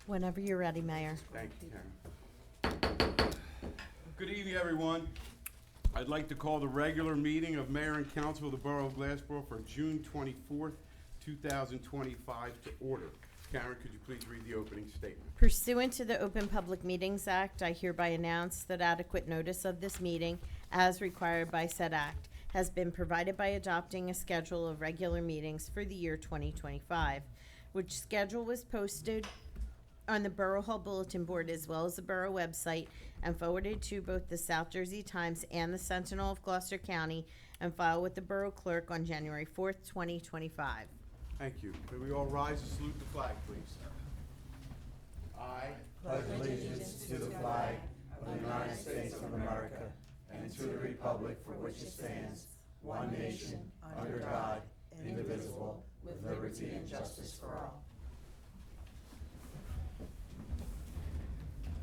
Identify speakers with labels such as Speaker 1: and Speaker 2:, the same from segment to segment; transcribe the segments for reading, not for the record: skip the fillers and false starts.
Speaker 1: Whenever you're ready, Mayor.
Speaker 2: Thank you, Karen. Good evening, everyone. I'd like to call the regular meeting of Mayor and Council of the Borough of Glassboro for June 24th, 2025 to order. Karen, could you please read the opening statement?
Speaker 1: Pursuant to the Open Public Meetings Act, I hereby announce that adequate notice of this meeting, as required by said act, has been provided by adopting a schedule of regular meetings for the year 2025, which schedule was posted on the Borough Hall Bulletin Board as well as the Borough website and forwarded to both the South Jersey Times and the Sentinel of Gloucester County and filed with the Borough Clerk on January 4th, 2025.
Speaker 2: Thank you. May we all rise and salute the flag, please? I
Speaker 3: pledge allegiance to the flag of the United States of America and to the republic for which it stands, one nation, under God, indivisible, with liberty and justice for all.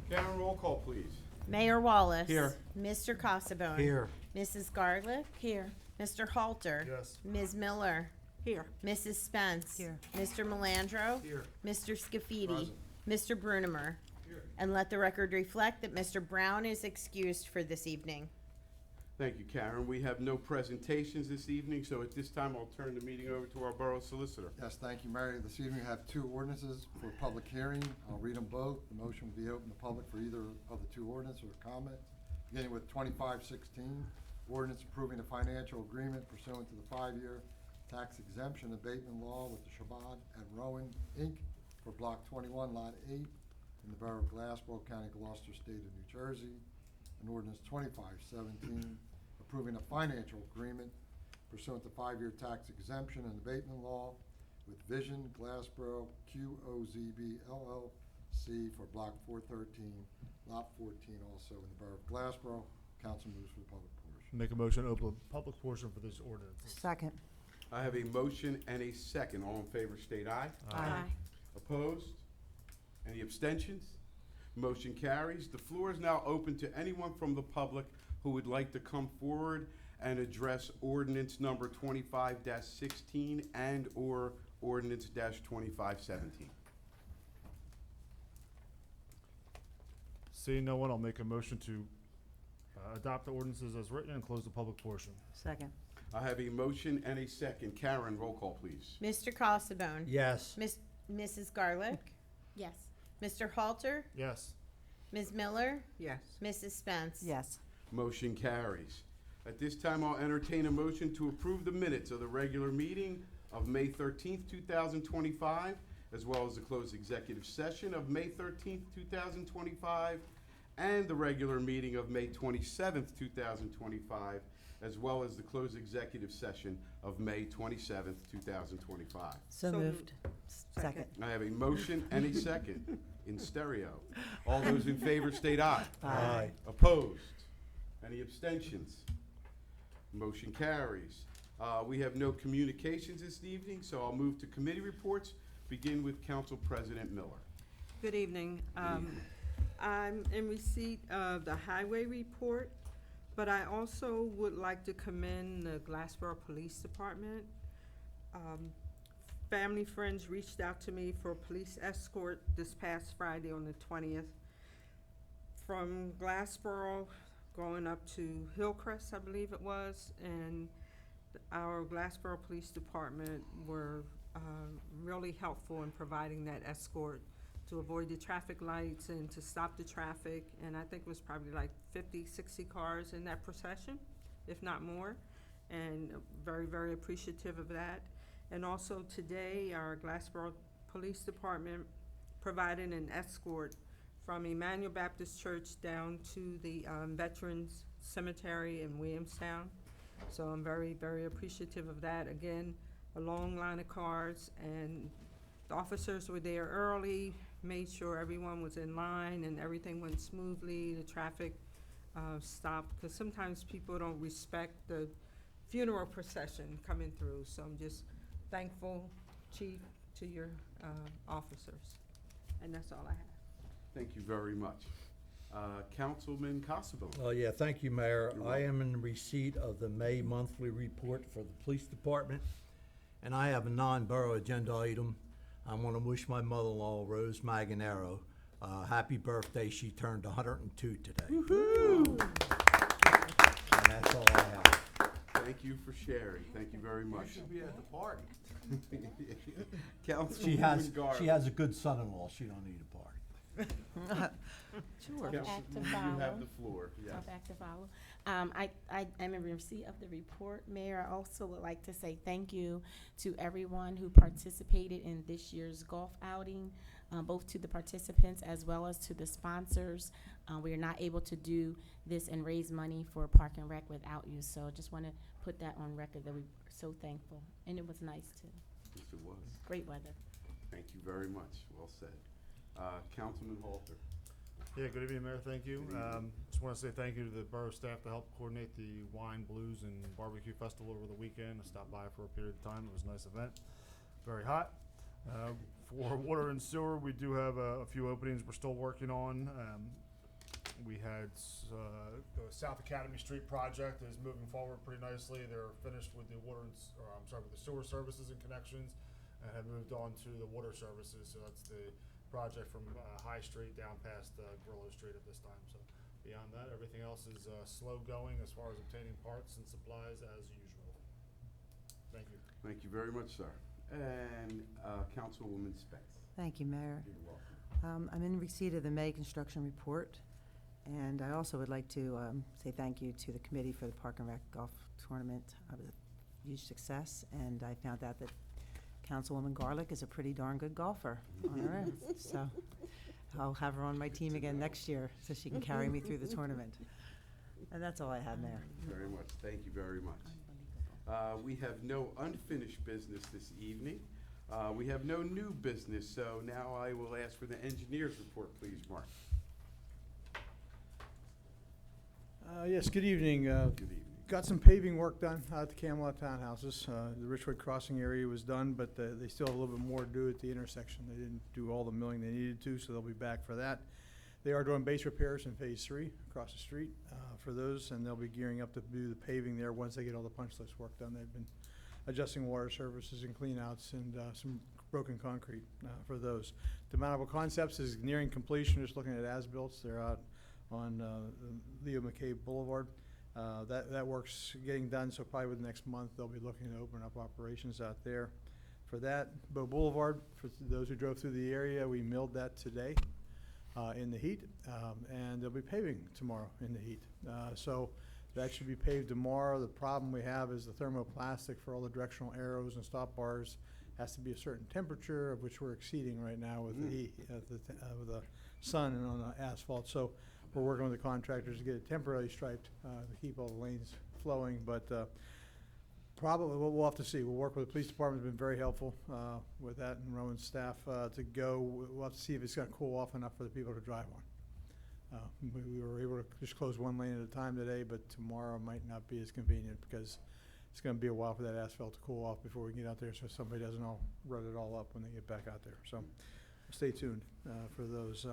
Speaker 2: Karen, roll call, please.
Speaker 1: Mayor Wallace.
Speaker 2: Here.
Speaker 1: Mr. Cassabone.
Speaker 3: Here.
Speaker 1: Mrs. Garlick. Here. Mr. Halter.
Speaker 3: Yes.
Speaker 1: Ms. Miller.
Speaker 4: Here.
Speaker 1: Mrs. Spence.
Speaker 4: Here.
Speaker 1: Mr. Melandro.
Speaker 3: Here.
Speaker 1: Mr. Scafidi.
Speaker 3: Present.
Speaker 1: Mr. Brunimer.
Speaker 3: Here.
Speaker 1: And let the record reflect that Mr. Brown is excused for this evening.
Speaker 2: Thank you, Karen. We have no presentations this evening, so at this time, I'll turn the meeting over to our Borough Solicitor.
Speaker 5: Yes, thank you, Mayor. This evening we have two ordinances for public hearing. I'll read them both. The motion will be open to public for either of the two ordinances or comment. Beginning with 2516, ordinance approving a financial agreement pursuant to the 5-year tax exemption abatement law with the Shabbat and Rowan, Inc. for Block 21, Lot 8 in the Borough of Glassboro, County of Gloucester, State of New Jersey. And ordinance 2517, approving a financial agreement pursuant to 5-year tax exemption and abatement law with Vision Glassboro QOZB LLC for Block 413, Lot 14, also in the Borough of Glassboro. Council moves for the public portion.
Speaker 6: Make a motion to open public portion for this ordinance.
Speaker 4: Second.
Speaker 2: I have a motion and a second. All in favor, state aye.
Speaker 4: Aye.
Speaker 2: Opposed? Any abstentions? Motion carries. The floor is now open to anyone from the public who would like to come forward and address ordinance number 25-16 and/or ordinance -2517.
Speaker 6: Seeing no one, I'll make a motion to adopt the ordinances as written and close the public portion.
Speaker 4: Second.
Speaker 2: I have a motion and a second. Karen, roll call, please.
Speaker 1: Mr. Cassabone.
Speaker 3: Yes.
Speaker 1: Mrs. Garlick.
Speaker 4: Yes.
Speaker 1: Mr. Halter.
Speaker 6: Yes.
Speaker 1: Ms. Miller.
Speaker 4: Yes.
Speaker 1: Mrs. Spence.
Speaker 4: Yes.
Speaker 2: Motion carries. At this time, I'll entertain a motion to approve the minutes of the regular meeting of May 13th, 2025, as well as the closed executive session of May 13th, 2025, and the regular meeting of May 27th, 2025, as well as the closed executive session of May 27th, 2025.
Speaker 4: So moved. Second.
Speaker 2: I have a motion and a second in stereo. All those in favor state aye.
Speaker 4: Aye.
Speaker 2: Opposed? Any abstentions? Motion carries. We have no communications this evening, so I'll move to committee reports. Begin with Council President Miller.
Speaker 7: Good evening. I'm in receipt of the highway report, but I also would like to commend the Glassboro Police Department. Family friends reached out to me for a police escort this past Friday on the 20th from Glassboro going up to Hillcrest, I believe it was, and our Glassboro Police Department were really helpful in providing that escort to avoid the traffic lights and to stop the traffic. And I think it was probably like 50, 60 cars in that procession, if not more. And very, very appreciative of that. And also today, our Glassboro Police Department provided an escort from Emmanuel Baptist Church down to the Veterans Cemetery in Williamstown. So I'm very, very appreciative of that. Again, a long line of cars, and the officers were there early, made sure everyone was in line and everything went smoothly. The traffic stopped, because sometimes people don't respect the funeral procession coming through. So I'm just thankful, Chief, to your officers. And that's all I have.
Speaker 2: Thank you very much. Councilman Cassabone.
Speaker 3: Yeah, thank you, Mayor.
Speaker 2: You're
Speaker 3: I
Speaker 2: welcome.
Speaker 3: am in receipt of the May monthly report for the police department, and I have a non-borough agenda item. I want to wish my mother-in-law, Rose Maganero, happy birthday. She turned 102 today. And that's all I have.
Speaker 2: Thank you for sharing. Thank you very much.
Speaker 3: should be at the party.
Speaker 2: Councilwoman Garland.
Speaker 3: She has a good son-in-law. She don't need a party.
Speaker 4: Sure.
Speaker 2: Councilwoman,
Speaker 8: Back to
Speaker 2: you
Speaker 8: follow.
Speaker 2: have the floor. Yes.
Speaker 8: Back to follow. I am in receipt of the report, Mayor. I also would like to say thank you to everyone who participated in this year's golf outing, both to the participants as well as to the sponsors. We are not able to do this and raise money for Park and Rec without you, so just want to put that on record that we're so thankful, and it was nice too.
Speaker 2: Yes, it was.
Speaker 8: Great weather.
Speaker 2: Thank you very much. Well said. Councilman Halter.
Speaker 6: Yeah, good evening, Mayor, thank you.
Speaker 2: Good evening.
Speaker 6: Just want to say thank you to the borough staff to help coordinate the Wine, Blues, and Barbecue Festival over the weekend. I stopped by for a period of time, it was a nice event, very hot. For water and sewer, we do have a few openings we're still working on. We had, the South Academy Street project is moving forward pretty nicely. They're finished with the water and, with the sewer services and connections, and have moved on to the water services, so that's the project from High Street down past Grillo Street at this time. So beyond that, everything else is slow going as far as obtaining parts and supplies as usual. Thank you.
Speaker 2: Thank you very much, sir. And Councilwoman Spence.
Speaker 4: Thank you, Mayor.
Speaker 2: You're welcome.
Speaker 4: I'm in receipt of the May construction report, and I also would like to say thank you to the committee for the Park and Rec Golf Tournament. It was a huge success, and I found out that Councilwoman Garlick is a pretty darn good golfer on her own. So I'll have her on my team again next year so she can carry me through the tournament. And that's all I have, Mayor.
Speaker 2: Very much. Thank you very much. We have no unfinished business this evening. We have no new business, so now I will ask for the engineer's report, please, Mark.
Speaker 9: Yes, good evening.
Speaker 2: Good evening.
Speaker 9: Got some paving work done out at the Camelot Townhouses. The Richwood Crossing area was done, but they still have a little bit more to do at the intersection. They didn't do all the milling they needed to, so they'll be back for that. They are doing base repairs in Phase 3 across the street for those, and they'll be gearing up to do the paving there once they get all the punch list work done. They've been adjusting water services and cleanouts and some broken concrete for those. Demountable Concepts is nearing completion, just looking at as-built. They're out on Leo McCabe Boulevard. That work's getting done, so probably within the next month, they'll be looking to open up operations out there. For that, Bow Boulevard, for those who drove through the area, we milled that today in the heat, and they'll be paving tomorrow in the heat. So that should be paved tomorrow. The problem we have is the thermoplastic for all the directional arrows and stop bars has to be a certain temperature, of which we're exceeding right now with the heat, with the sun and on the asphalt. So we're working with the contractors to get it temporarily striped to keep all the lanes flowing, but probably we'll have to see. We'll work with the police department. It's been very helpful with that and Rowan's staff to go. We'll have to see if it's going to cool off enough for the people to drive on. We were able to just close one lane at a time today, but tomorrow might not be as convenient because it's going to be a while for that asphalt to cool off before we can get out there, so somebody doesn't all rut it all up when they get back out there. So stay tuned for those.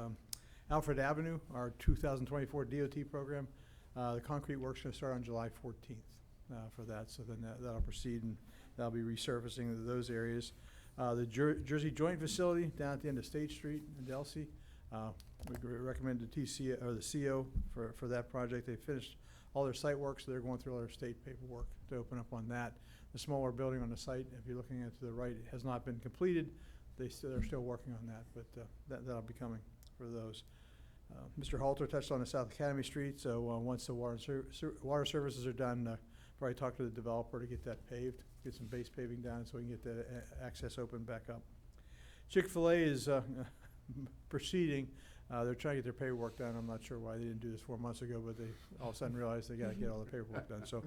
Speaker 9: Alfred Avenue, our 2024 DOT program, the concrete work's going to start on July 14th for that. So then that'll proceed, and that'll be resurfacing those areas. The Jersey Joint Facility down at the end of State Street in Delsey, we recommend the TC or the CO for that project. They finished all their site work, so they're going through all their state paperwork to open up on that. The smaller building on the site, if you're looking at to the right, it has not been completed. They're still working on that, but that'll be coming for those. Mr. Halter touched on the South Academy Street, so once the water services are done, probably talk to the developer to get that paved, get some base paving down so we can get that access open back up. Chick-fil-A is proceeding. They're trying to get their paperwork done. I'm not sure why they didn't do this 4 months ago, but they all of a sudden realized they got to get all the paperwork done. So,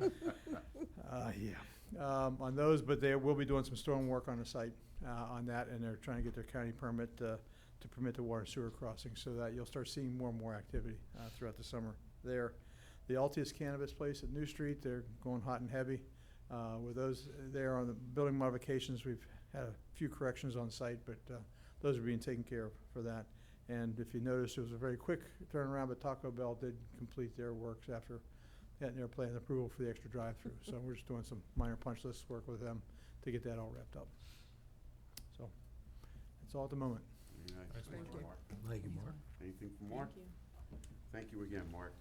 Speaker 9: on those, but they will be doing some storm work on the site on that, and they're trying to get their county permit to permit the water and sewer crossing, so that you'll start seeing more and more activity throughout the summer there. The Altius Cannabis place at New Street, they're going hot and heavy. With those there on the building modifications, we've had a few corrections on site, but those are being taken care of for that. And if you notice, it was a very quick turnaround, but Taco Bell did complete their works after getting their plan approval for the extra drive-through. So we're just doing some minor punch list work with them to get that all wrapped up. So all at the moment.
Speaker 2: Very nice.
Speaker 6: Thanks,
Speaker 2: Thank you,
Speaker 6: Mark.
Speaker 2: Mark.
Speaker 3: Thank you, Mark.
Speaker 2: Anything from Mark? Thank you again, Mark.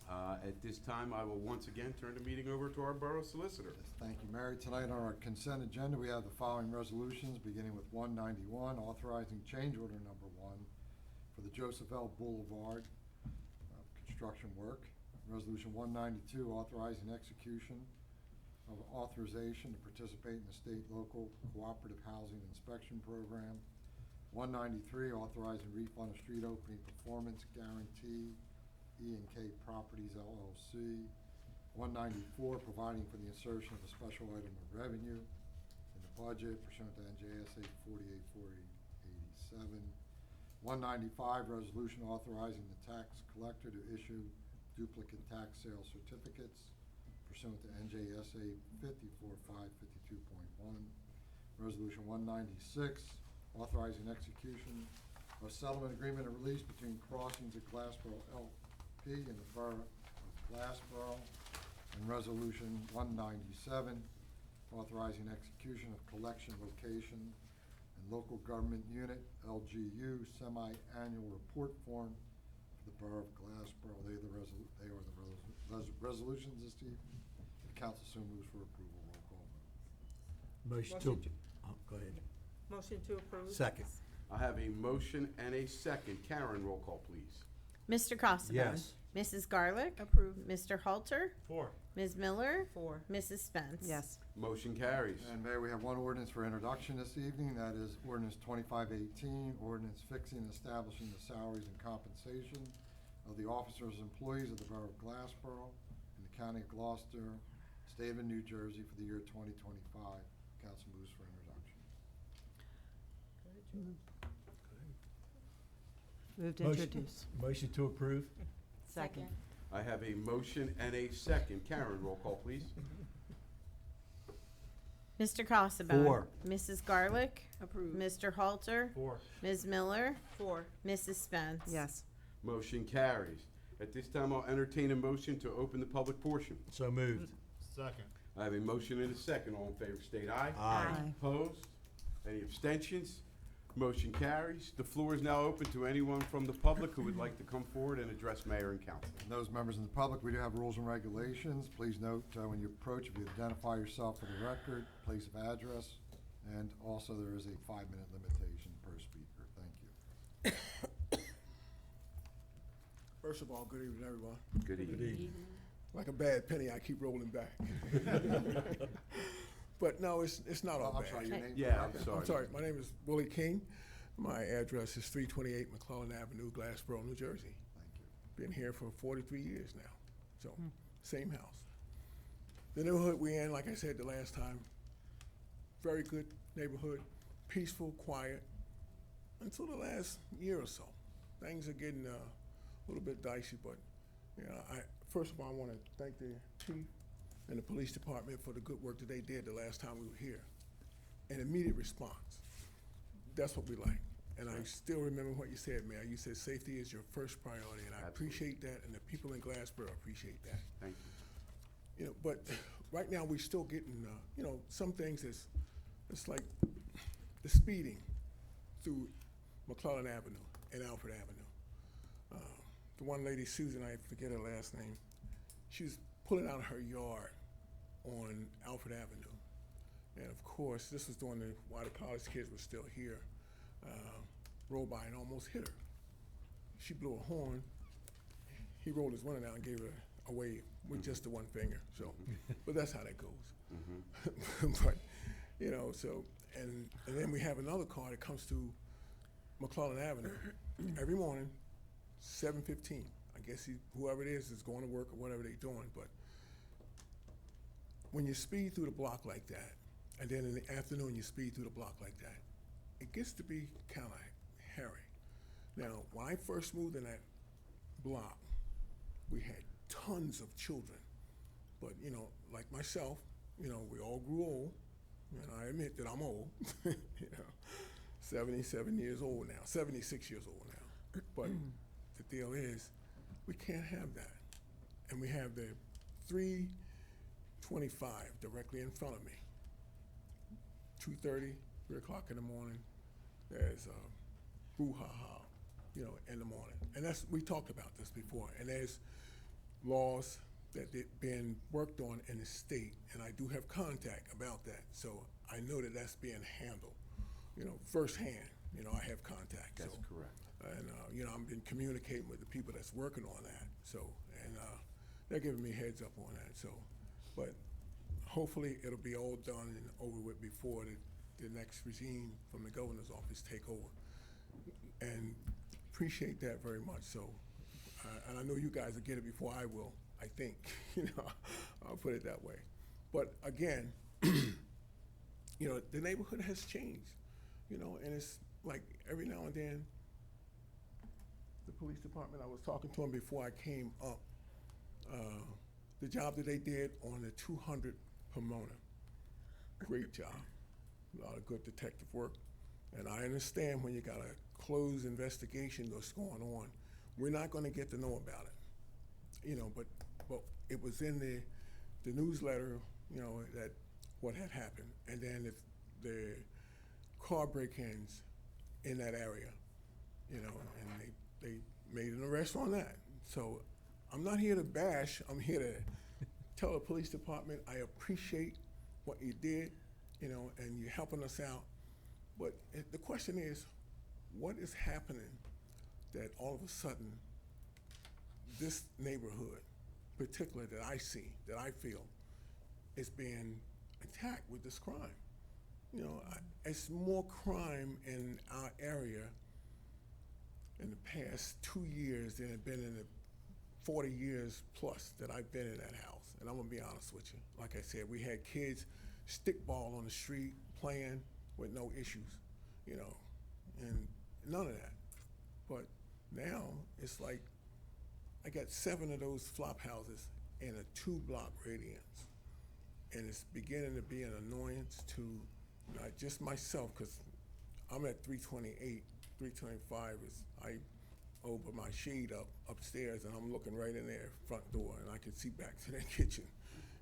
Speaker 2: At this time, I will once again turn the meeting over to our Borough Solicitor.
Speaker 5: Yes, thank you, Mary. Tonight on our consent agenda, we have the following resolutions, beginning with 191, authorizing change order number 1 for the Joseph L. Boulevard construction work. Resolution 192, authorizing execution of authorization to participate in the state local cooperative housing inspection program. 193, authorizing refund of street opening performance guarantee, E&K Properties LLC. 194, providing for the insertion of a special item of revenue in the budget pursuant to NJSA 48-487. 195, resolution authorizing the tax collector to issue duplicate tax sale certificates pursuant to NJSA 54.552.1. Resolution 196, authorizing execution of settlement agreement and release between Crossings at Glassboro LP and the Borough of Glassboro. And Resolution 197, authorizing execution of collection location and local government unit, LGU, semi-annual report form for the Borough of Glassboro. They are the resolutions this evening. The council soon moves for approval. Roll call vote.
Speaker 3: Motion
Speaker 7: Motion
Speaker 3: to, go ahead.
Speaker 7: Motion to approve.
Speaker 3: Second.
Speaker 2: I have a motion and a second. Karen, roll call, please.
Speaker 1: Mr. Costa?
Speaker 3: Yes.
Speaker 1: Mrs. Garlick?
Speaker 8: Approved.
Speaker 1: Mr. Halter?
Speaker 6: 4.
Speaker 1: Ms. Miller?
Speaker 7: 4.
Speaker 1: Mrs. Spence?
Speaker 4: Yes.
Speaker 2: Motion carries.
Speaker 5: And Mayor, we have one ordinance for introduction this evening. That is ordinance 2518, ordinance fixing and establishing the salaries and compensation of the officers and employees of the Borough of Glassboro in the County of Gloucester, State of New Jersey for the year 2025. Council moves for introduction.
Speaker 4: Move to
Speaker 3: Motion.
Speaker 4: introduce.
Speaker 3: Motion to approve?
Speaker 4: Second.
Speaker 2: I have a motion and a second. Karen, roll call, please.
Speaker 1: Mr. Costa?
Speaker 3: 4.
Speaker 1: Mrs. Garlick?
Speaker 8: Approved.
Speaker 1: Mr. Halter?
Speaker 6: 4.
Speaker 1: Ms. Miller?
Speaker 7: 4.
Speaker 1: Mrs. Spence?
Speaker 4: Yes.
Speaker 2: Motion carries. At this time, I'll entertain a motion to open the public portion.
Speaker 3: So moved.
Speaker 6: Second.
Speaker 2: I have a motion and a second. All in favor, state aye.
Speaker 3: Aye.
Speaker 2: Opposed? Any abstentions? Motion carries. The floor is now open to anyone from the public who would like to come forward and address mayor and council.
Speaker 5: And those members in the public, we do have rules and regulations. Please note when you approach, if you identify yourself for the record, place of address, and also there is a 5-minute limitation per speaker. Thank you.
Speaker 10: First of all, good evening, everyone.
Speaker 2: Good evening.
Speaker 10: Like a bad penny, I keep rolling back. But no, it's not all
Speaker 5: I'm
Speaker 10: bad.
Speaker 5: sorry, your name?
Speaker 2: Yeah, I'm sorry.
Speaker 10: I'm sorry, my name is Willie King. My address is 328 McClellan Avenue, Glassboro, New Jersey.
Speaker 5: Thank you.
Speaker 10: Been here for 43 years now, so same house. The neighborhood we in, like I said the last time, very good neighborhood, peaceful, quiet, until the last year or so. Things are getting a little bit dicey, but first of all, I want to thank the chief and the police department for the good work that they did the last time we were here. An immediate response. That's what we like. And I still remember what you said, Mayor. You said safety is your first priority, and I
Speaker 2: Absolutely.
Speaker 10: appreciate that, and the people in Glassboro appreciate that.
Speaker 2: Thank you.
Speaker 10: But right now, we're still getting, some things it's like the speeding through McClellan Avenue and Alfred Avenue. The one lady, Susan, I forget her last name, she was pulling out of her yard on Alfred Avenue. And of course, this was during while the college kids were still here, rolled by and almost hit her. She blew a horn. He rolled his window down and gave her a wave with just the one finger. So, but that's how that goes. But, and then we have another car that comes through McClellan Avenue every morning, 7:15. I guess whoever it is going to work or whatever they're doing. But when you speed through the block like that, and then in the afternoon you speed through the block like that, it gets to be kind of hairy. Now, when I first moved in that block, we had tons of children. But, like myself, we all grew old. And I admit that I'm old. 77 years old now, 76 years old now. But the deal is, we can't have that. And we have the 325 directly in front of me. 2:30, 3 o'clock in the morning, there's brouhaha, you know, in the morning. And we talked about this before, and there's laws that been worked on in the state, and I do have contact about that, so I know that that's being handled, you know, firsthand. You know, I have contact.
Speaker 2: That's
Speaker 10: so,
Speaker 2: correct.
Speaker 10: And you know, I've been communicating with the people that's working on that. So, and they're giving me heads up on that. So, but hopefully it'll be all done and over with before the next regime from the governor's office take over. And appreciate that very much. So, and I know you guys will get it before I will. I think, you know, I'll put it that way. But again, you know, the neighborhood has changed, you know, and it's like every now and then, the police department, I was talking to them before I came up, the job that they did on the 200 Pomona, great job, a lot of good detective work. And I understand when you got a closed investigation that's going on, we're not gonna get to know about it, you know, but it was in the newsletter, you know, that what had happened. And then the car break-ins in that area, you know, and they made an arrest on that. So I'm not here to bash, I'm here to tell the police department I appreciate what you did, you know, and you're helping us out. But the question is, what is happening that all of a sudden this neighborhood, particularly that I see, that I feel, is being attacked with this crime? You know, it's more crime in our area in the past 2 years than it been in the 40 years plus that I've been in that house. And I'm gonna be honest with you. Like I said, we had kids stickball on the street playing with no issues, you know, and none of that. But now it's like I got 7 of those flop houses in a 2-block radius. And it's beginning to be an annoyance to not just myself, because I'm at 328, 325 is, I open my shade up upstairs and I'm looking right in their front door and I can see back to their kitchen.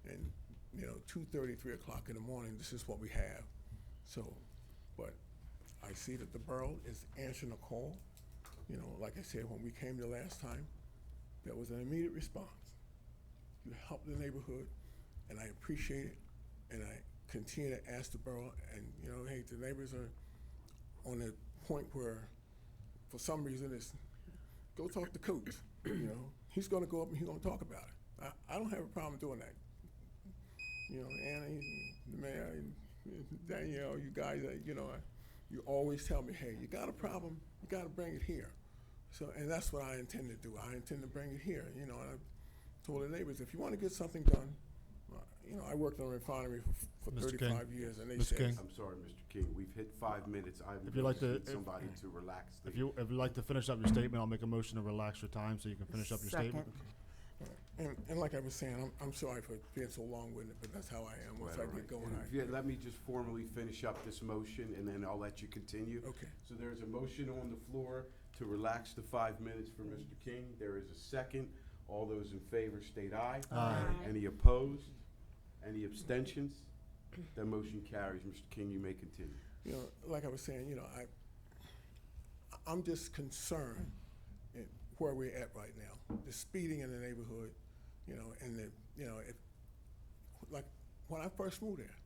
Speaker 10: And, you know, 2:30, 3 o'clock in the morning, this is what we have. So, but I see that the borough is answering a call. You know, like I said, when we came the last time, there was an immediate response. You helped the neighborhood, and I appreciate it, and I continue to ask the borough, and, you know, hey, the neighbors are on a point where, for some reason, it's, go talk to Coach, you know. He's gonna go up and he's gonna talk about it. I don't have a problem doing that. You know, Annie, the mayor, and Danielle, you guys, you know, you always tell me, hey, you got a problem, you gotta bring it here. So, and that's what I intend to do. I intend to bring it here, you know, and I told the neighbors, if you wanna get something done, you know, I worked on a refinery for
Speaker 6: Mr.
Speaker 10: 35 years, and they
Speaker 6: Mr.
Speaker 10: said,
Speaker 6: King.
Speaker 2: I'm sorry, Mr. King, we've hit 5 minutes. I
Speaker 6: If you'd like to-
Speaker 2: need somebody to relax the.
Speaker 6: If you'd like to finish up your statement, I'll make a motion to relax your time so you can finish up your statement.
Speaker 10: and like I was saying, I'm sorry for being so long-winded, but that's how I am. Once I get going,
Speaker 2: Let me just formally finish up this motion, and then I'll let you continue.
Speaker 10: Okay.
Speaker 2: So there's a motion on the floor to relax the 5 minutes for Mr. King. There is a second. All those in favor state aye.
Speaker 8: Aye.
Speaker 2: Any opposed? Any abstentions? That motion carries. Mr. King, you may continue.
Speaker 10: You know, like I was saying, you know, I'm just concerned at where we're at right now. The speeding in the neighborhood, you know, and the, you know, like when I first moved there,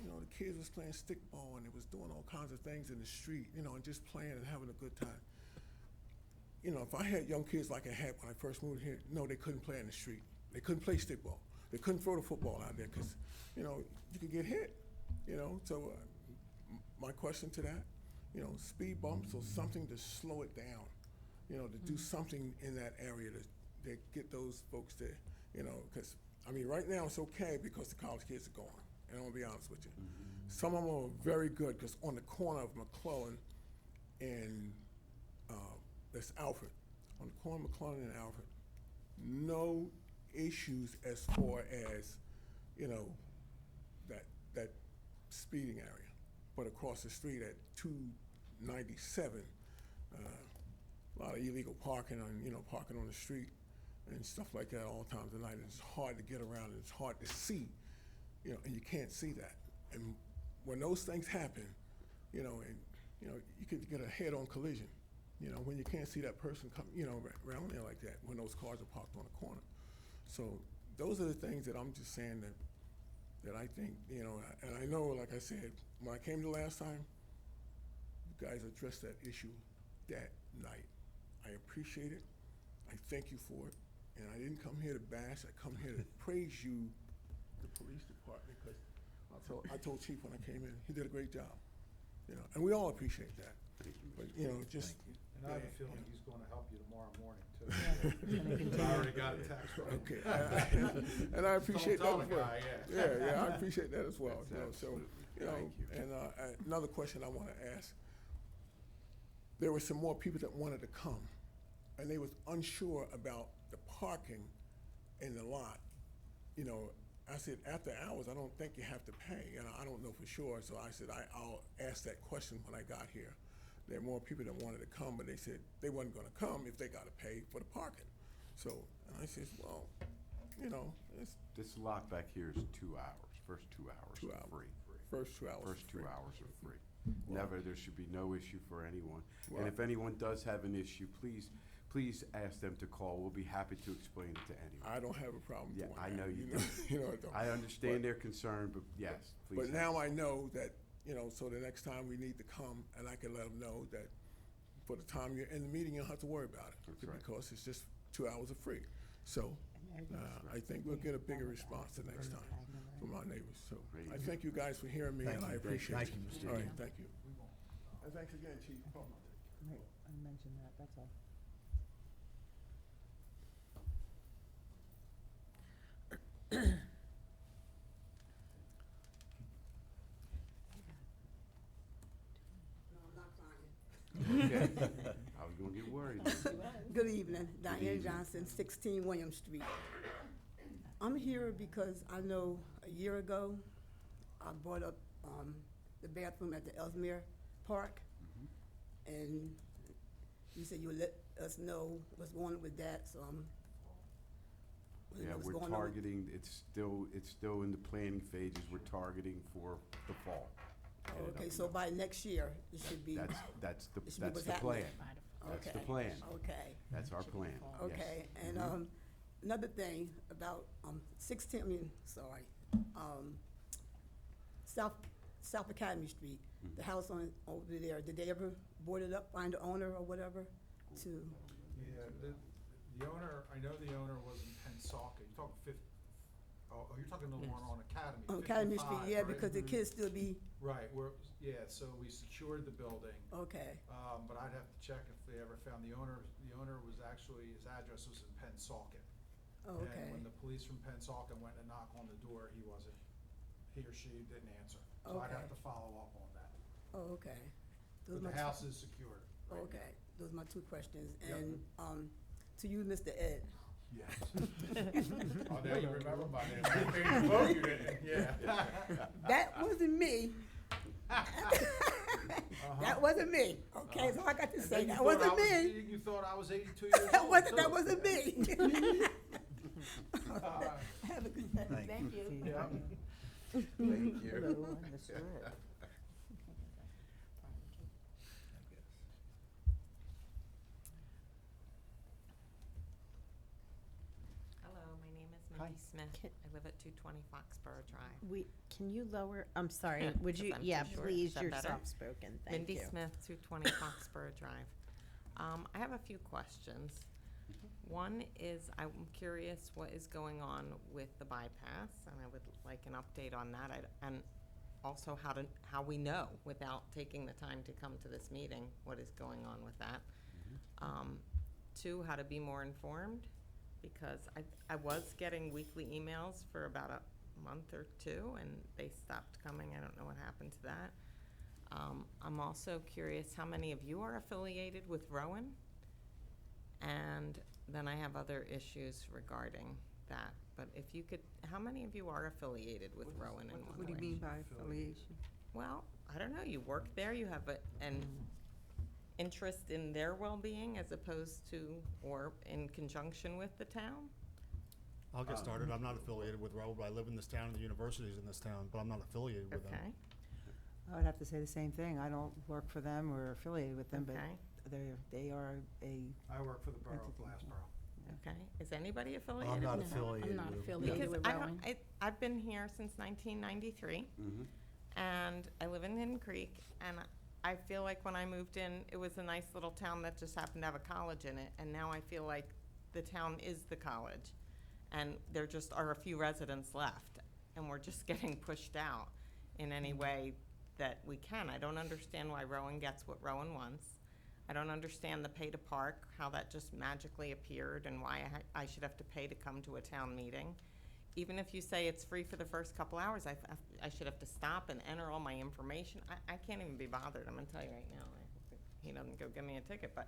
Speaker 10: you know, the kids was playing stickball and they was doing all kinds of things in the street, you know, and just playing and having a good time. You know, if I had young kids like I had when I first moved here, no, they couldn't play in the street. They couldn't play stickball. They couldn't throw the football out there because, you know, you could get hit, you know. So my question to that, you know, speed bumps or something to slow it down, you know, to do something in that area to get those folks to, you know, because, I mean, right now it's okay because the college kids are gone, and I'm going to be honest with you. Some of them are very good because on the corner of McClellan and that's Alfred, on the corner of McClellan and Alfred, no issues as far as, you know, that speeding area. But across the street at 297, a lot of illegal parking on, you know, parking on the street and stuff like that all times of night. And it's hard to get around and it's hard to see, you know, and you can't see that. And when those things happen, you know, and you could get a head-on collision, when you can't see that person come, around there like that, when those cars are parked on the corner. So those are the things that I'm just saying that I think, and I know, like I said, when I came the last time, you guys addressed that issue that night. I appreciate it. I thank you for it. And I didn't come here to bash. I come here to praise you, the police department, because I told Chief when I came in, he did a great job. And we all appreciate that.
Speaker 2: Thank you,
Speaker 10: But,
Speaker 2: Mr.
Speaker 10: just.
Speaker 3: And I have a feeling he's gonna help you tomorrow morning, too. I already got a text from him.
Speaker 10: Okay, and I appreciate that
Speaker 3: Don't
Speaker 10: as
Speaker 3: tell the
Speaker 10: well.
Speaker 3: guy,
Speaker 10: Yeah, I appreciate that as well.
Speaker 2: That's
Speaker 10: So,
Speaker 2: absolutely- thank you.
Speaker 10: and another question I want to ask. There were some more people that wanted to come, and they was unsure about the parking in the lot. I said, after hours, I don't think you have to pay, and I don't know for sure, so I said, I'll ask that question when I got here. There are more people that wanted to come, but they said they wasn't gonna come if they gotta pay for the parking. So, and I said, well, it's
Speaker 2: This lot back here is 2 hours, first 2 hours
Speaker 10: 2
Speaker 2: are
Speaker 10: hours.
Speaker 2: free.
Speaker 10: First 2 hours.
Speaker 2: First
Speaker 10: free.
Speaker 2: 2 hours are free. Never, there should be no issue for anyone.
Speaker 10: Well-
Speaker 2: And if anyone does have an issue, please ask them to call. We'll be happy to explain it to anyone.
Speaker 10: I don't have a problem
Speaker 2: Yeah,
Speaker 10: doing
Speaker 2: I
Speaker 10: that.
Speaker 2: know you
Speaker 10: I don't.
Speaker 2: I understand
Speaker 10: But-
Speaker 2: their concern, but yes, please.
Speaker 10: But
Speaker 2: ask.
Speaker 10: now I know that, so the next time we need to come, and I can let them know that for the time you're in the meeting, you don't have to worry about it.
Speaker 2: That's right.
Speaker 10: Because it's just 2 hours of free. So, I think we'll get a bigger response the next time from our neighbors. So, I thank you guys for hearing me, and I appreciate it. All right, thank you. And thanks again, Chief.
Speaker 4: Right, I mentioned that, that's all.
Speaker 2: Okay. I was gonna get worried.
Speaker 11: Good evening, Diane
Speaker 2: evening.
Speaker 11: Johnson, 16 William Street. I'm here because I know a year ago, I brought up the bathroom at the Ellesmere Park, and you said you'll let us know what's going on with that, so I'm. wanna know
Speaker 2: Yeah,
Speaker 11: what's
Speaker 2: we're
Speaker 11: going on with-
Speaker 2: targeting, it's still in the planning phases. We're targeting for the fall. Get it up
Speaker 11: Okay,
Speaker 2: and
Speaker 11: so
Speaker 2: going.
Speaker 11: by next year, it should be.
Speaker 2: That's
Speaker 11: it should be
Speaker 2: the
Speaker 11: what's
Speaker 2: plan.
Speaker 11: happening.
Speaker 2: That's the
Speaker 11: Okay,
Speaker 2: plan.
Speaker 11: Okay.
Speaker 2: That's our plan, yes.
Speaker 11: Okay, and
Speaker 2: Mhm.
Speaker 11: another thing about 16, South Academy Street, the house over there, did they ever board it up, find the owner or whatever to?
Speaker 3: Yeah, the owner, I know the owner was in Pensauken. You're talking you're talking the one on Academy,
Speaker 11: On Academy
Speaker 3: 55,
Speaker 11: Street, yeah,
Speaker 3: right?
Speaker 11: because the kids still be,
Speaker 3: Right, so we secured the building,
Speaker 11: okay,
Speaker 3: but I'd have to check if they ever found the owner. The owner was actually, his address was in Pensauken.
Speaker 11: okay,
Speaker 3: And when the police from Pensauken went to knock on the door, he or she didn't answer. So I'd have
Speaker 11: Okay.
Speaker 3: to follow up on that.
Speaker 11: oh, okay. Those
Speaker 3: But
Speaker 11: my
Speaker 3: the
Speaker 11: two-
Speaker 3: house is secured. right
Speaker 11: Okay, those are my two questions.
Speaker 3: Yep.
Speaker 11: And, to you, Mr. Ed,
Speaker 3: now. Yes. Oh, now you remember my name. I made you vote, you didn't, yeah.
Speaker 11: that wasn't me. That wasn't me, okay, so I got to
Speaker 3: And
Speaker 11: say,
Speaker 3: then you
Speaker 11: that
Speaker 3: thought
Speaker 11: wasn't
Speaker 3: I was-
Speaker 11: me.
Speaker 3: You thought I was 82 years old.
Speaker 11: That wasn't me. Have a good night. Thank you.
Speaker 3: Yeah.
Speaker 2: Thank you.
Speaker 4: Hello, I misread.
Speaker 12: Hello, my name is
Speaker 4: Hi.
Speaker 12: Mindy Smith.
Speaker 1: Can-
Speaker 12: I live at 220 Foxborough Drive.
Speaker 1: Can you lower, I'm sorry, would
Speaker 12: 'Cause
Speaker 1: you,
Speaker 12: I'm too
Speaker 1: yeah,
Speaker 12: short.
Speaker 1: please,
Speaker 12: Is that
Speaker 1: you're
Speaker 12: better?
Speaker 1: soft-spoken, thank
Speaker 12: Mindy
Speaker 1: you.
Speaker 12: Smith, 220 Foxborough Drive. I have a few questions. One is, I'm curious what is going on with the bypass, and I would like an update on that. And also how we know, without taking the time to come to this meeting, what is going on with that. Two, how to be more informed, because I was getting weekly emails for about a month or two, and they stopped coming. I don't know what happened to that. I'm also curious how many of you are affiliated with Rowan? And then I have other issues regarding that. But if you could, how many of you are affiliated with Rowan in one
Speaker 7: What do you
Speaker 12: way?
Speaker 7: mean by affiliation?
Speaker 12: Well, I don't know, you work there, you have an interest in their well-being as opposed to, or in conjunction with the town?
Speaker 6: I'll get started. I'm not affiliated with Rowan, but I live in this town, and the university's in this town, but I'm not affiliated with them.
Speaker 12: Okay,
Speaker 4: I would have to say the same thing. I don't work for them or affiliated with them, but
Speaker 12: Okay,
Speaker 4: they are a,
Speaker 3: I work for the Borough of
Speaker 4: Entity.
Speaker 3: Glassboro.
Speaker 12: okay. Is anybody affiliated?
Speaker 3: I'm not
Speaker 12: with them?
Speaker 3: affiliated
Speaker 8: I'm not
Speaker 3: with them.
Speaker 8: affiliated
Speaker 12: Because
Speaker 8: with
Speaker 12: I don't,
Speaker 8: Rowan.
Speaker 12: I've been here since 1993, and I live in Hidden Creek, and I feel like when I moved in, it was a nice little town that just happened to have a college in it, and now I feel like the town is the college, and there just are a few residents left, and we're just getting pushed out in any way that we can. I don't understand why Rowan gets what Rowan wants. I don't understand the pay to park, how that just magically appeared, and why I should have to pay to come to a town meeting. Even if you say it's free for the first couple hours, I should have to stop and enter all my information. I can't even be bothered, I'm gonna tell you right now. I hope he doesn't go give me a ticket, but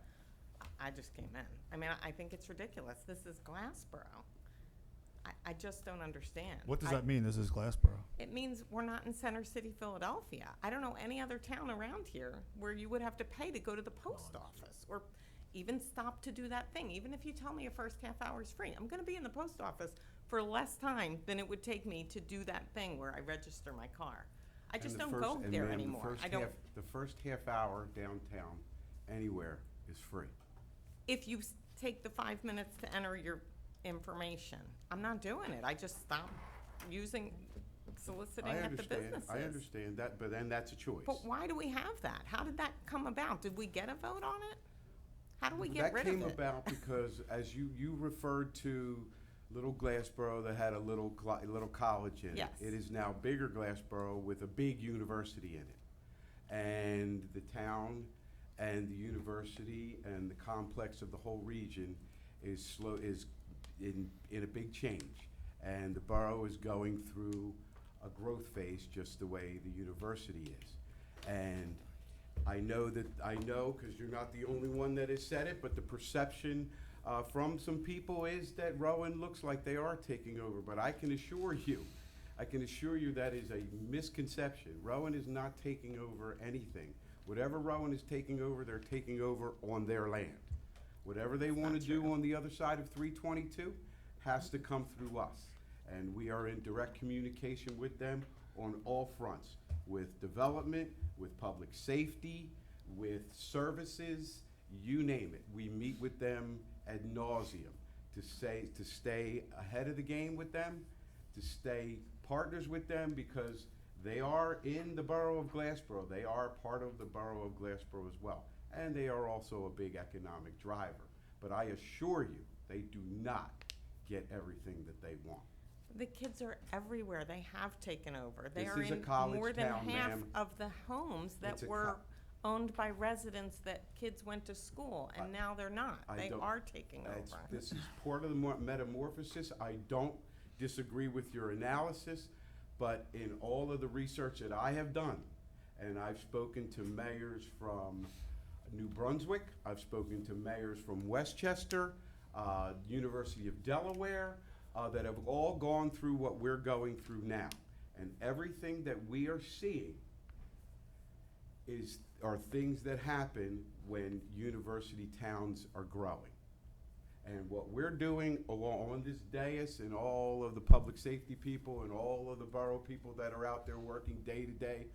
Speaker 12: I just came in. I mean, I think it's ridiculous. This is Glassboro. I just don't understand.
Speaker 6: What does that mean? This is Glassboro.
Speaker 12: It means we're not in Center City, Philadelphia. I don't know any other town around here where you would have to pay to go to the post office or even stop to do that thing. Even if you tell me a first half hour is free, I'm gonna be in the post office for less time than it would take me to do that thing where I register my car. I just don't go there anymore. I don't,
Speaker 2: The first half hour downtown, anywhere, is free.
Speaker 12: if you take the 5 minutes to enter your information, I'm not doing it. I just stop soliciting at the businesses.
Speaker 2: I understand that, but then that's a choice.
Speaker 12: But why do we have that? How did that come about? Did we get a vote on it? How do we get rid of it?
Speaker 2: That came about because, as you referred to Little Glassboro that had a little college in it.
Speaker 12: Yes.
Speaker 2: It is now bigger Glassboro with a big university in it. And the town and the university and the complex of the whole region is in a big change. And the borough is going through a growth phase just the way the university is. And I know, because you're not the only one that has said it, but the perception from some people is that Rowan looks like they are taking over. But I can assure you that is a misconception. Rowan is not taking over anything. Whatever Rowan is taking over, they're taking over on their land. Whatever they want to do on the other side of 322 has to come through us. And we are in direct communication with them on all fronts, with development, with public safety, with services, you name it. We meet with them ad nauseum to stay ahead of the game with them, to stay partners with them, because they are in the borough of Glassboro. They are part of the borough of Glassboro as well. And they are also a big economic driver. But I assure you, they do not get everything that they want.
Speaker 12: The kids are everywhere. They have taken over. They
Speaker 2: This
Speaker 12: are
Speaker 2: is a
Speaker 12: in
Speaker 2: college
Speaker 12: more than
Speaker 2: town,
Speaker 12: half
Speaker 2: ma'am.
Speaker 12: of the homes that
Speaker 2: It's a
Speaker 12: were owned by residents that kids went to school, and now they're not.
Speaker 2: I
Speaker 12: They
Speaker 2: don't-
Speaker 12: are taking
Speaker 2: It's-
Speaker 12: over.
Speaker 2: This is part of the metamorphosis. I don't disagree with your analysis, but in all of the research that I have done, and I've spoken to mayors from New Brunswick, I've spoken to mayors from Westchester, University of Delaware, that have all gone through what we're going through now. And everything that we are seeing are things that happen when university towns are growing. And what we're doing on this dais, and all of the public safety people and all of the borough people that are out there working day to day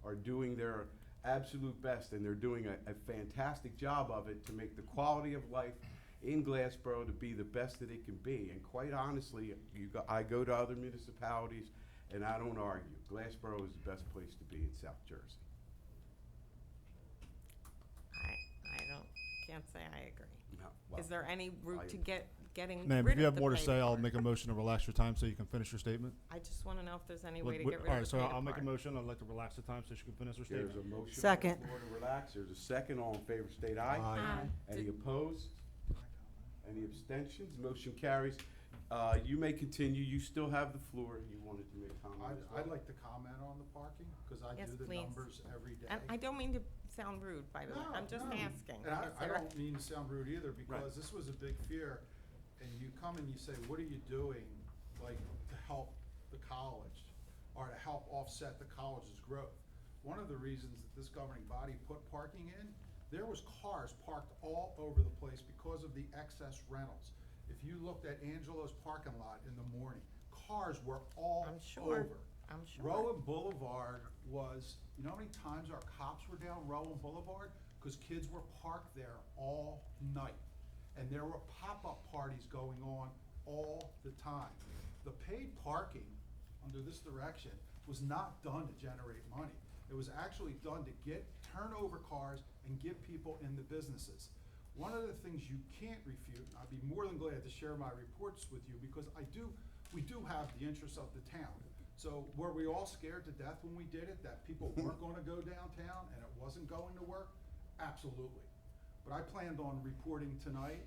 Speaker 2: are doing their absolute best, and they're doing a fantastic job of it to make the quality of life in Glassboro to be the best that it can be. And quite honestly, I go to other municipalities and I don't argue. Glassboro is the best place to be in South Jersey.
Speaker 12: Can't say I agree.
Speaker 2: No, well,
Speaker 12: Is there any route to getting
Speaker 6: Ma'am,
Speaker 12: rid
Speaker 6: if you
Speaker 12: of
Speaker 6: have
Speaker 12: the
Speaker 6: more to
Speaker 12: pay
Speaker 6: say, I'll
Speaker 12: part?
Speaker 6: make a motion to relax your time so you can finish your statement.
Speaker 12: I just wanna know if there's any way to
Speaker 6: All
Speaker 12: get rid
Speaker 6: right,
Speaker 12: of the
Speaker 6: so
Speaker 12: pay
Speaker 6: I'll make a
Speaker 12: part.
Speaker 6: motion. I'd like to relax the time so she can finish her
Speaker 2: There's
Speaker 6: statement.
Speaker 2: a motion on the
Speaker 4: Second.
Speaker 2: floor to relax. There's a second. All in favor, state aye.
Speaker 8: Aye.
Speaker 2: Any opposed? Any abstentions? Motion carries. You may continue. You still have the floor. You wanted to make comments.
Speaker 3: I'd like to comment on the parking, because I
Speaker 12: Yes,
Speaker 3: do the
Speaker 12: please.
Speaker 3: numbers every day.
Speaker 12: And I don't mean to sound rude, by the way,
Speaker 3: No,
Speaker 12: I'm just
Speaker 3: no.
Speaker 12: asking.
Speaker 3: And
Speaker 12: Is
Speaker 3: I
Speaker 12: there-
Speaker 3: don't mean to sound rude either, because this was a big fear, and you come and you say, what are you doing, like, to help the college, or to help offset the college's growth? One of the reasons that this governing body put parking in, there was cars parked all over the place because of the excess rentals. If you looked at Angelo's parking lot in the morning, cars were all
Speaker 12: I'm sure.
Speaker 3: over.
Speaker 12: I'm sure.
Speaker 3: Rowan Boulevard was, you know how many times our cops were down Rowan Boulevard? Because kids were parked there all night. And there were pop-up parties going on all the time. The paid parking under this direction was not done to generate money. It was actually done to get turnover cars and get people in the businesses. One of the things you can't refute, and I'd be more than glad to share my reports with you, because we do have the interests of the town. So were we all scared to death when we did it, that people weren't gonna go downtown and it wasn't going to work? Absolutely. But I planned on reporting tonight.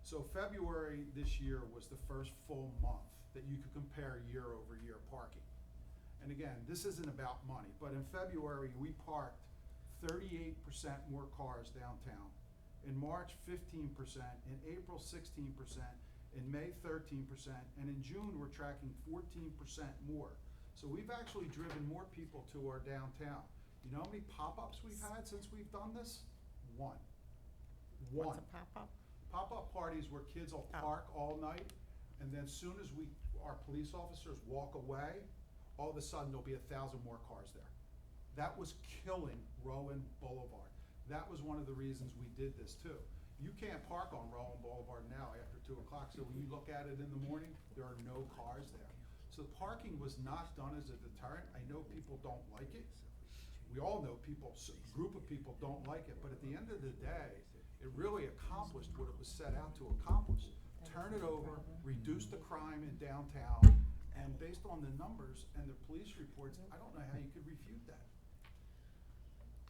Speaker 3: So February this year was the first full month that you could compare year-over-year parking. And again, this isn't about money, but in February, we parked 38% more cars downtown. In March, 15%, in April, 16%, in May, 13%, and in June, we're tracking 14% more. So we've actually driven more people to our downtown. You know how many pop-ups we've had since we've done this? One.
Speaker 12: What's a pop-up?
Speaker 3: Pop-up parties where kids will park all night, and then soon as our police officers walk away, all of a sudden there'll be 1,000 more cars there. That was killing Rowan Boulevard. That was one of the reasons we did this too. You can't park on Rowan Boulevard now after 2 o'clock, so when you look at it in the morning, there are no cars there. So parking was not done as a deterrent. I know people don't like it. We all know people, a group of people don't like it, but at the end of the day, it really accomplished what it was set out to accomplish. Turn it over, reduce the crime in downtown, and based on the numbers and the police reports, I don't know how you could refute that.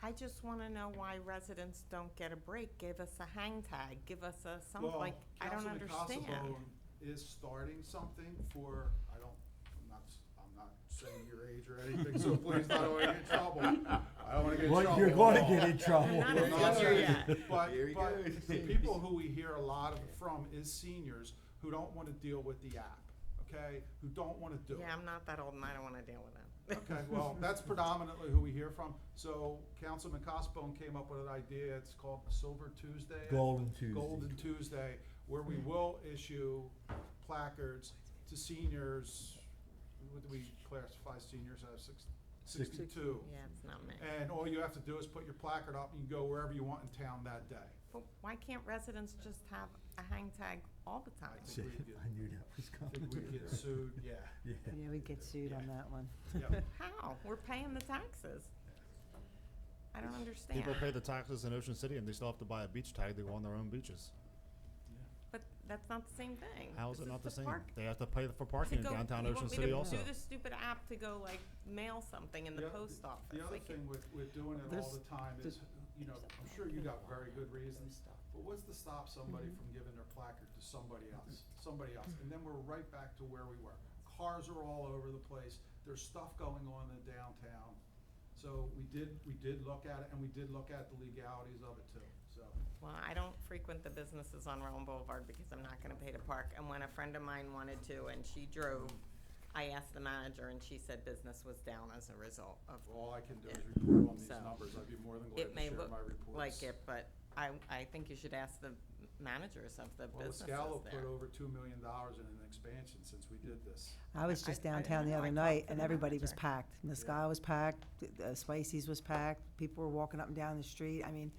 Speaker 12: I just wanna know why residents don't get a break, give us a hang tag, give us a something,
Speaker 3: Well,
Speaker 12: like, I don't
Speaker 3: Councilman
Speaker 12: understand.
Speaker 3: Casabone is starting something for, I'm not saying your age or anything, so please, I don't wanna get in trouble. I don't wanna get in trouble.
Speaker 13: You're going to
Speaker 3: at
Speaker 13: get
Speaker 3: all.
Speaker 13: in trouble.
Speaker 12: I'm not
Speaker 3: I'm
Speaker 12: a
Speaker 3: not
Speaker 12: senior
Speaker 3: saying-
Speaker 12: yet.
Speaker 3: But
Speaker 2: Here he goes.
Speaker 3: the people who we hear a lot from is seniors who don't wanna deal with the app, okay? Who don't wanna do it.
Speaker 12: Yeah, I'm not that old and I don't wanna deal with it.
Speaker 3: Okay, well, that's predominantly who we hear from. So Councilman Cosbone came up with an idea, it's called Silver Tuesday.
Speaker 13: Golden Tuesday.
Speaker 3: Golden Tuesday, where we will issue placards to seniors. What do we classify seniors as? 62.
Speaker 12: Yeah, it's not me.
Speaker 3: And all you have to do is put your placard up and you can go wherever you want in town that day.
Speaker 12: But why can't residents just have a hang tag all the time?
Speaker 3: think we'd get-
Speaker 13: I knew that was
Speaker 3: I
Speaker 13: coming.
Speaker 3: think we'd get sued, yeah.
Speaker 13: Yeah.
Speaker 4: Yeah, we'd get sued on that one.
Speaker 3: Yep.
Speaker 12: How? We're paying the taxes. I don't understand.
Speaker 6: People pay the taxes in Ocean City and they still have to buy a beach tag to go on their own beaches.
Speaker 12: But that's not the same thing.
Speaker 6: How is
Speaker 12: This
Speaker 6: it not the same?
Speaker 12: park-
Speaker 6: They have to pay for
Speaker 12: to
Speaker 6: parking in
Speaker 12: go-
Speaker 6: downtown
Speaker 12: you
Speaker 6: Ocean
Speaker 12: want me
Speaker 6: City
Speaker 12: to
Speaker 6: also.
Speaker 12: Do this stupid app to go like mail something in the post office.
Speaker 3: The other
Speaker 12: like,
Speaker 3: thing with doing it all
Speaker 4: There's-
Speaker 3: the time is, you know, I'm sure you got very good reasons, but what's to stop somebody from giving their placard to somebody else? And then we're right back to where we were. Cars are all over the place, there's stuff going on in downtown. So we did look at it, and we did look at the legalities of it too, so.
Speaker 12: Well, I don't frequent the businesses on Rowan Boulevard because I'm not gonna pay to park. And when a friend of mine wanted to and she drove, I asked the manager and she said business was down as a result of,
Speaker 3: All I can do is report on these
Speaker 12: So,
Speaker 3: numbers, I'd be more than glad
Speaker 12: it
Speaker 3: to
Speaker 12: may
Speaker 3: share
Speaker 12: look
Speaker 3: my reports.
Speaker 12: like it, but I think you should ask the managers of the
Speaker 3: Well,
Speaker 12: businesses
Speaker 3: Scalo
Speaker 12: there.
Speaker 3: put over $2 million in an expansion since we did this.
Speaker 4: I was just
Speaker 12: I
Speaker 4: downtown the
Speaker 12: know, I
Speaker 4: other
Speaker 12: talked
Speaker 4: night,
Speaker 12: to
Speaker 4: and
Speaker 12: the
Speaker 4: everybody was
Speaker 12: manager.
Speaker 4: packed. Mescal was packed, Spicy's was packed, people were walking up and down the street. I mean,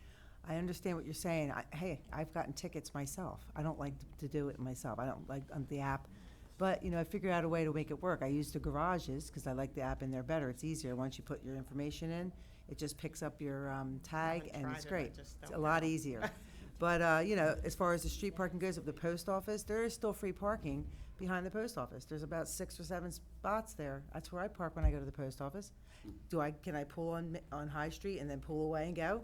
Speaker 4: I understand what you're saying. Hey, I've gotten tickets myself. I don't like to do it myself. I don't like on the app. But, you know, I figured out a way to make it work. I use the garages, because I like the app in there better. It's easier. Once you put your information in, it just picks up your tag,
Speaker 12: Haven't
Speaker 4: and
Speaker 12: tried
Speaker 4: it's
Speaker 12: it, I
Speaker 4: great.
Speaker 12: just
Speaker 4: It's
Speaker 12: don't
Speaker 4: a lot
Speaker 12: know.
Speaker 4: easier. But, you know, as far as the street parking goes at the post office, there is still free parking behind the post office. There's about 6 or 7 spots there. That's where I park when I go to the post office. Can I pull on High Street and then pull away and go?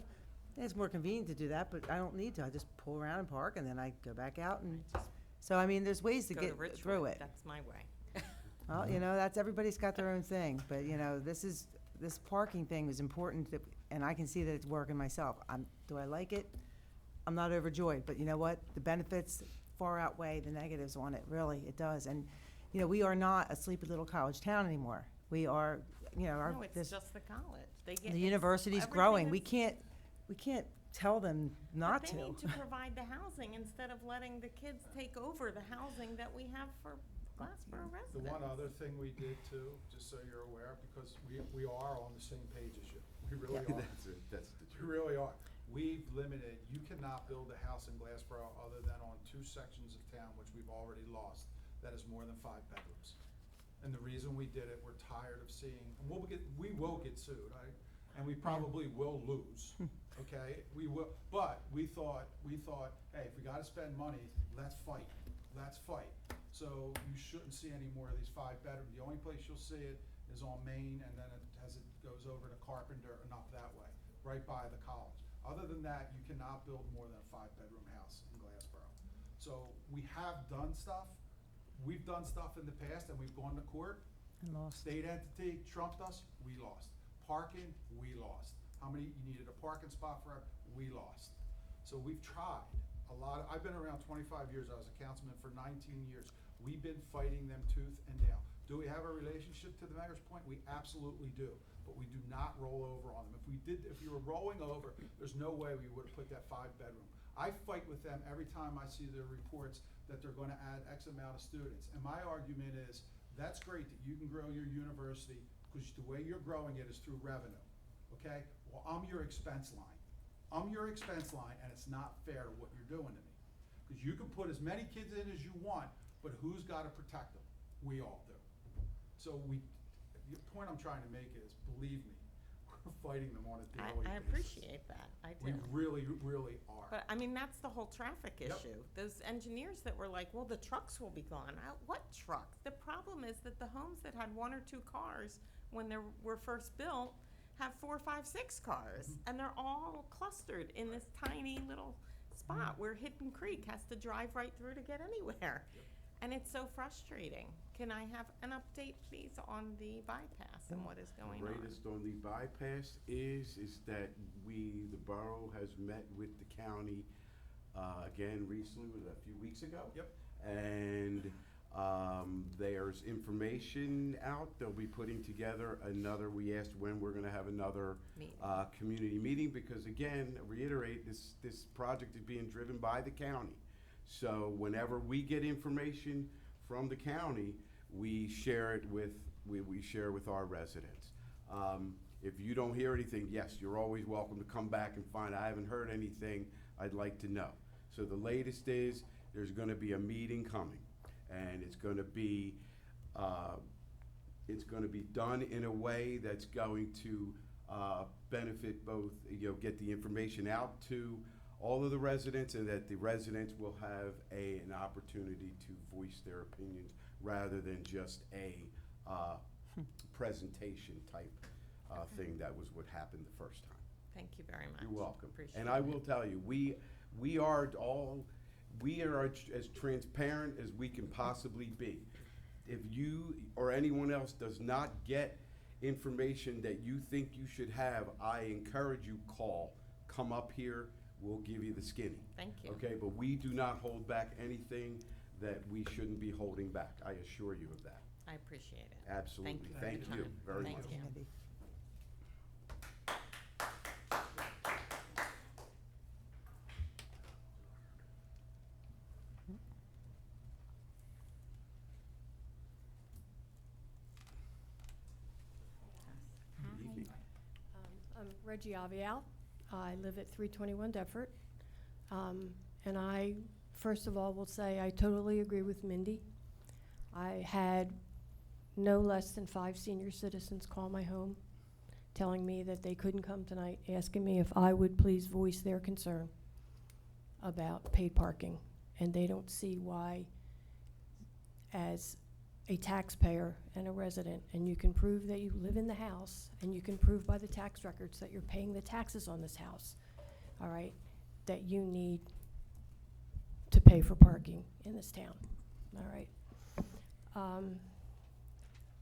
Speaker 4: It's more convenient to do that, but I don't need to. I just pull around and park, and then I go back out, and, so, I mean, there's ways to
Speaker 12: Go
Speaker 4: get
Speaker 12: Richwood,
Speaker 4: through it.
Speaker 12: That's my way.
Speaker 4: Well, you know, everybody's got their own thing, but, you know, this parking thing is important, and I can see that it's working myself. Do I like it? I'm not overjoyed, but you know what? The benefits far outweigh the negatives on it, really, it does. And, you know, we are not a sleepy little college town anymore. We are, you know,
Speaker 12: No, it's just the college. They get.
Speaker 4: the
Speaker 12: it's
Speaker 4: university's
Speaker 12: everything
Speaker 4: growing. We
Speaker 12: that's-
Speaker 4: can't tell them not
Speaker 12: But
Speaker 4: to.
Speaker 12: they need to provide the housing instead of letting the kids take over the housing that we have for Glassboro residents.
Speaker 3: The one other thing we did too, just so you're aware, because we are on the same page as you. We really are.
Speaker 2: That's it, that's the
Speaker 3: We
Speaker 2: truth.
Speaker 3: really are. We've limited, you cannot build a house in Glassboro other than on 2 sections of town, which we've already lost, that is more than 5 bedrooms. And the reason we did it, we're tired of seeing, and we will get sued, and we probably will lose, okay? We will, but we thought, hey, if we gotta spend money, let's fight. So you shouldn't see any more of these 5 bedroom. The only place you'll see it is on Main, and then as it goes over to Carpenter and up that way, right by the college. Other than that, you cannot build more than a 5-bedroom house in Glassboro. So we have done stuff. We've done stuff in the past, and we've gone to court.
Speaker 4: And lost.
Speaker 3: State entity trumped us, we lost. Parking, we lost. How many, you needed a parking spot for, we lost. So we've tried a lot. I've been around 25 years. I was a councilman for 19 years. We've been fighting them tooth and nail. Do we have a relationship to the mayor's point? We absolutely do, but we do not roll over on them. If we were rolling over, there's no way we would have put that 5-bedroom. I fight with them every time I see their reports that they're gonna add X amount of students. And my argument is, that's great that you can grow your university, because the way you're growing it is through revenue, okay? Well, I'm your expense line. And it's not fair to what you're doing to me. Because you can put as many kids in as you want, but who's gotta protect them? We all do. So the point I'm trying to make is, believe me, we're fighting them on a daily basis.
Speaker 12: I appreciate that, I do.
Speaker 3: We really, really are.
Speaker 12: But, I mean, that's the whole traffic
Speaker 3: Yep.
Speaker 12: issue. Those engineers that were like, well, the trucks will be gone. What truck? The problem is that the homes that had 1 or 2 cars when they were first built have 4, 5, 6 cars. And they're all clustered in this tiny little spot where Hidden Creek has to drive right through to get anywhere. And it's so frustrating. Can I have an update, please, on the bypass and what is going
Speaker 2: The
Speaker 12: on?
Speaker 2: latest on the bypass is that the borough has met with the county, again recently, was it a few weeks ago?
Speaker 3: Yep.
Speaker 2: And, there's information out, they'll be putting together we asked when we're gonna have another,
Speaker 12: Meeting.
Speaker 2: community meeting, because again, reiterate, this project is being driven by the county. So whenever we get information from the county, we share it with, we share with our residents. If you don't hear anything, yes, you're always welcome to come back and find, I haven't heard anything, I'd like to know. So the latest is, there's gonna be a meeting coming, and it's gonna be done in a way that's going to, benefit both, get the information out to all of the residents, and that the residents will have an opportunity to voice their opinions rather than just a presentation type thing that was what happened the first time.
Speaker 12: Thank you very much.
Speaker 2: You're welcome.
Speaker 12: Appreciate
Speaker 2: And I
Speaker 12: it.
Speaker 2: will tell you, we are as transparent as we can possibly be. If you or anyone else does not get information that you think you should have, I encourage you, come up here, we'll give you the skinny.
Speaker 12: Thank you.
Speaker 2: Okay, but we do not hold back anything that we shouldn't be holding back. I assure you of that.
Speaker 12: I appreciate it.
Speaker 2: Absolutely.
Speaker 12: for
Speaker 2: Thank
Speaker 12: your
Speaker 2: you
Speaker 12: time.
Speaker 2: very
Speaker 12: Thank
Speaker 2: much.
Speaker 12: you.
Speaker 4: Andy.
Speaker 2: Good evening.
Speaker 13: I'm Reggie Avial. I live at 321 Deptford. And I, first of all, will say I totally agree with Mindy. I had no less than 5 senior citizens call my home, telling me that they couldn't come tonight, asking me if I would please voice their concern about paid parking. And they don't see why, as a taxpayer and a resident, and you can prove that you live in the house, and you can prove by the tax records that you're paying the taxes on this house, all right, that you need to pay for parking in this town, all right?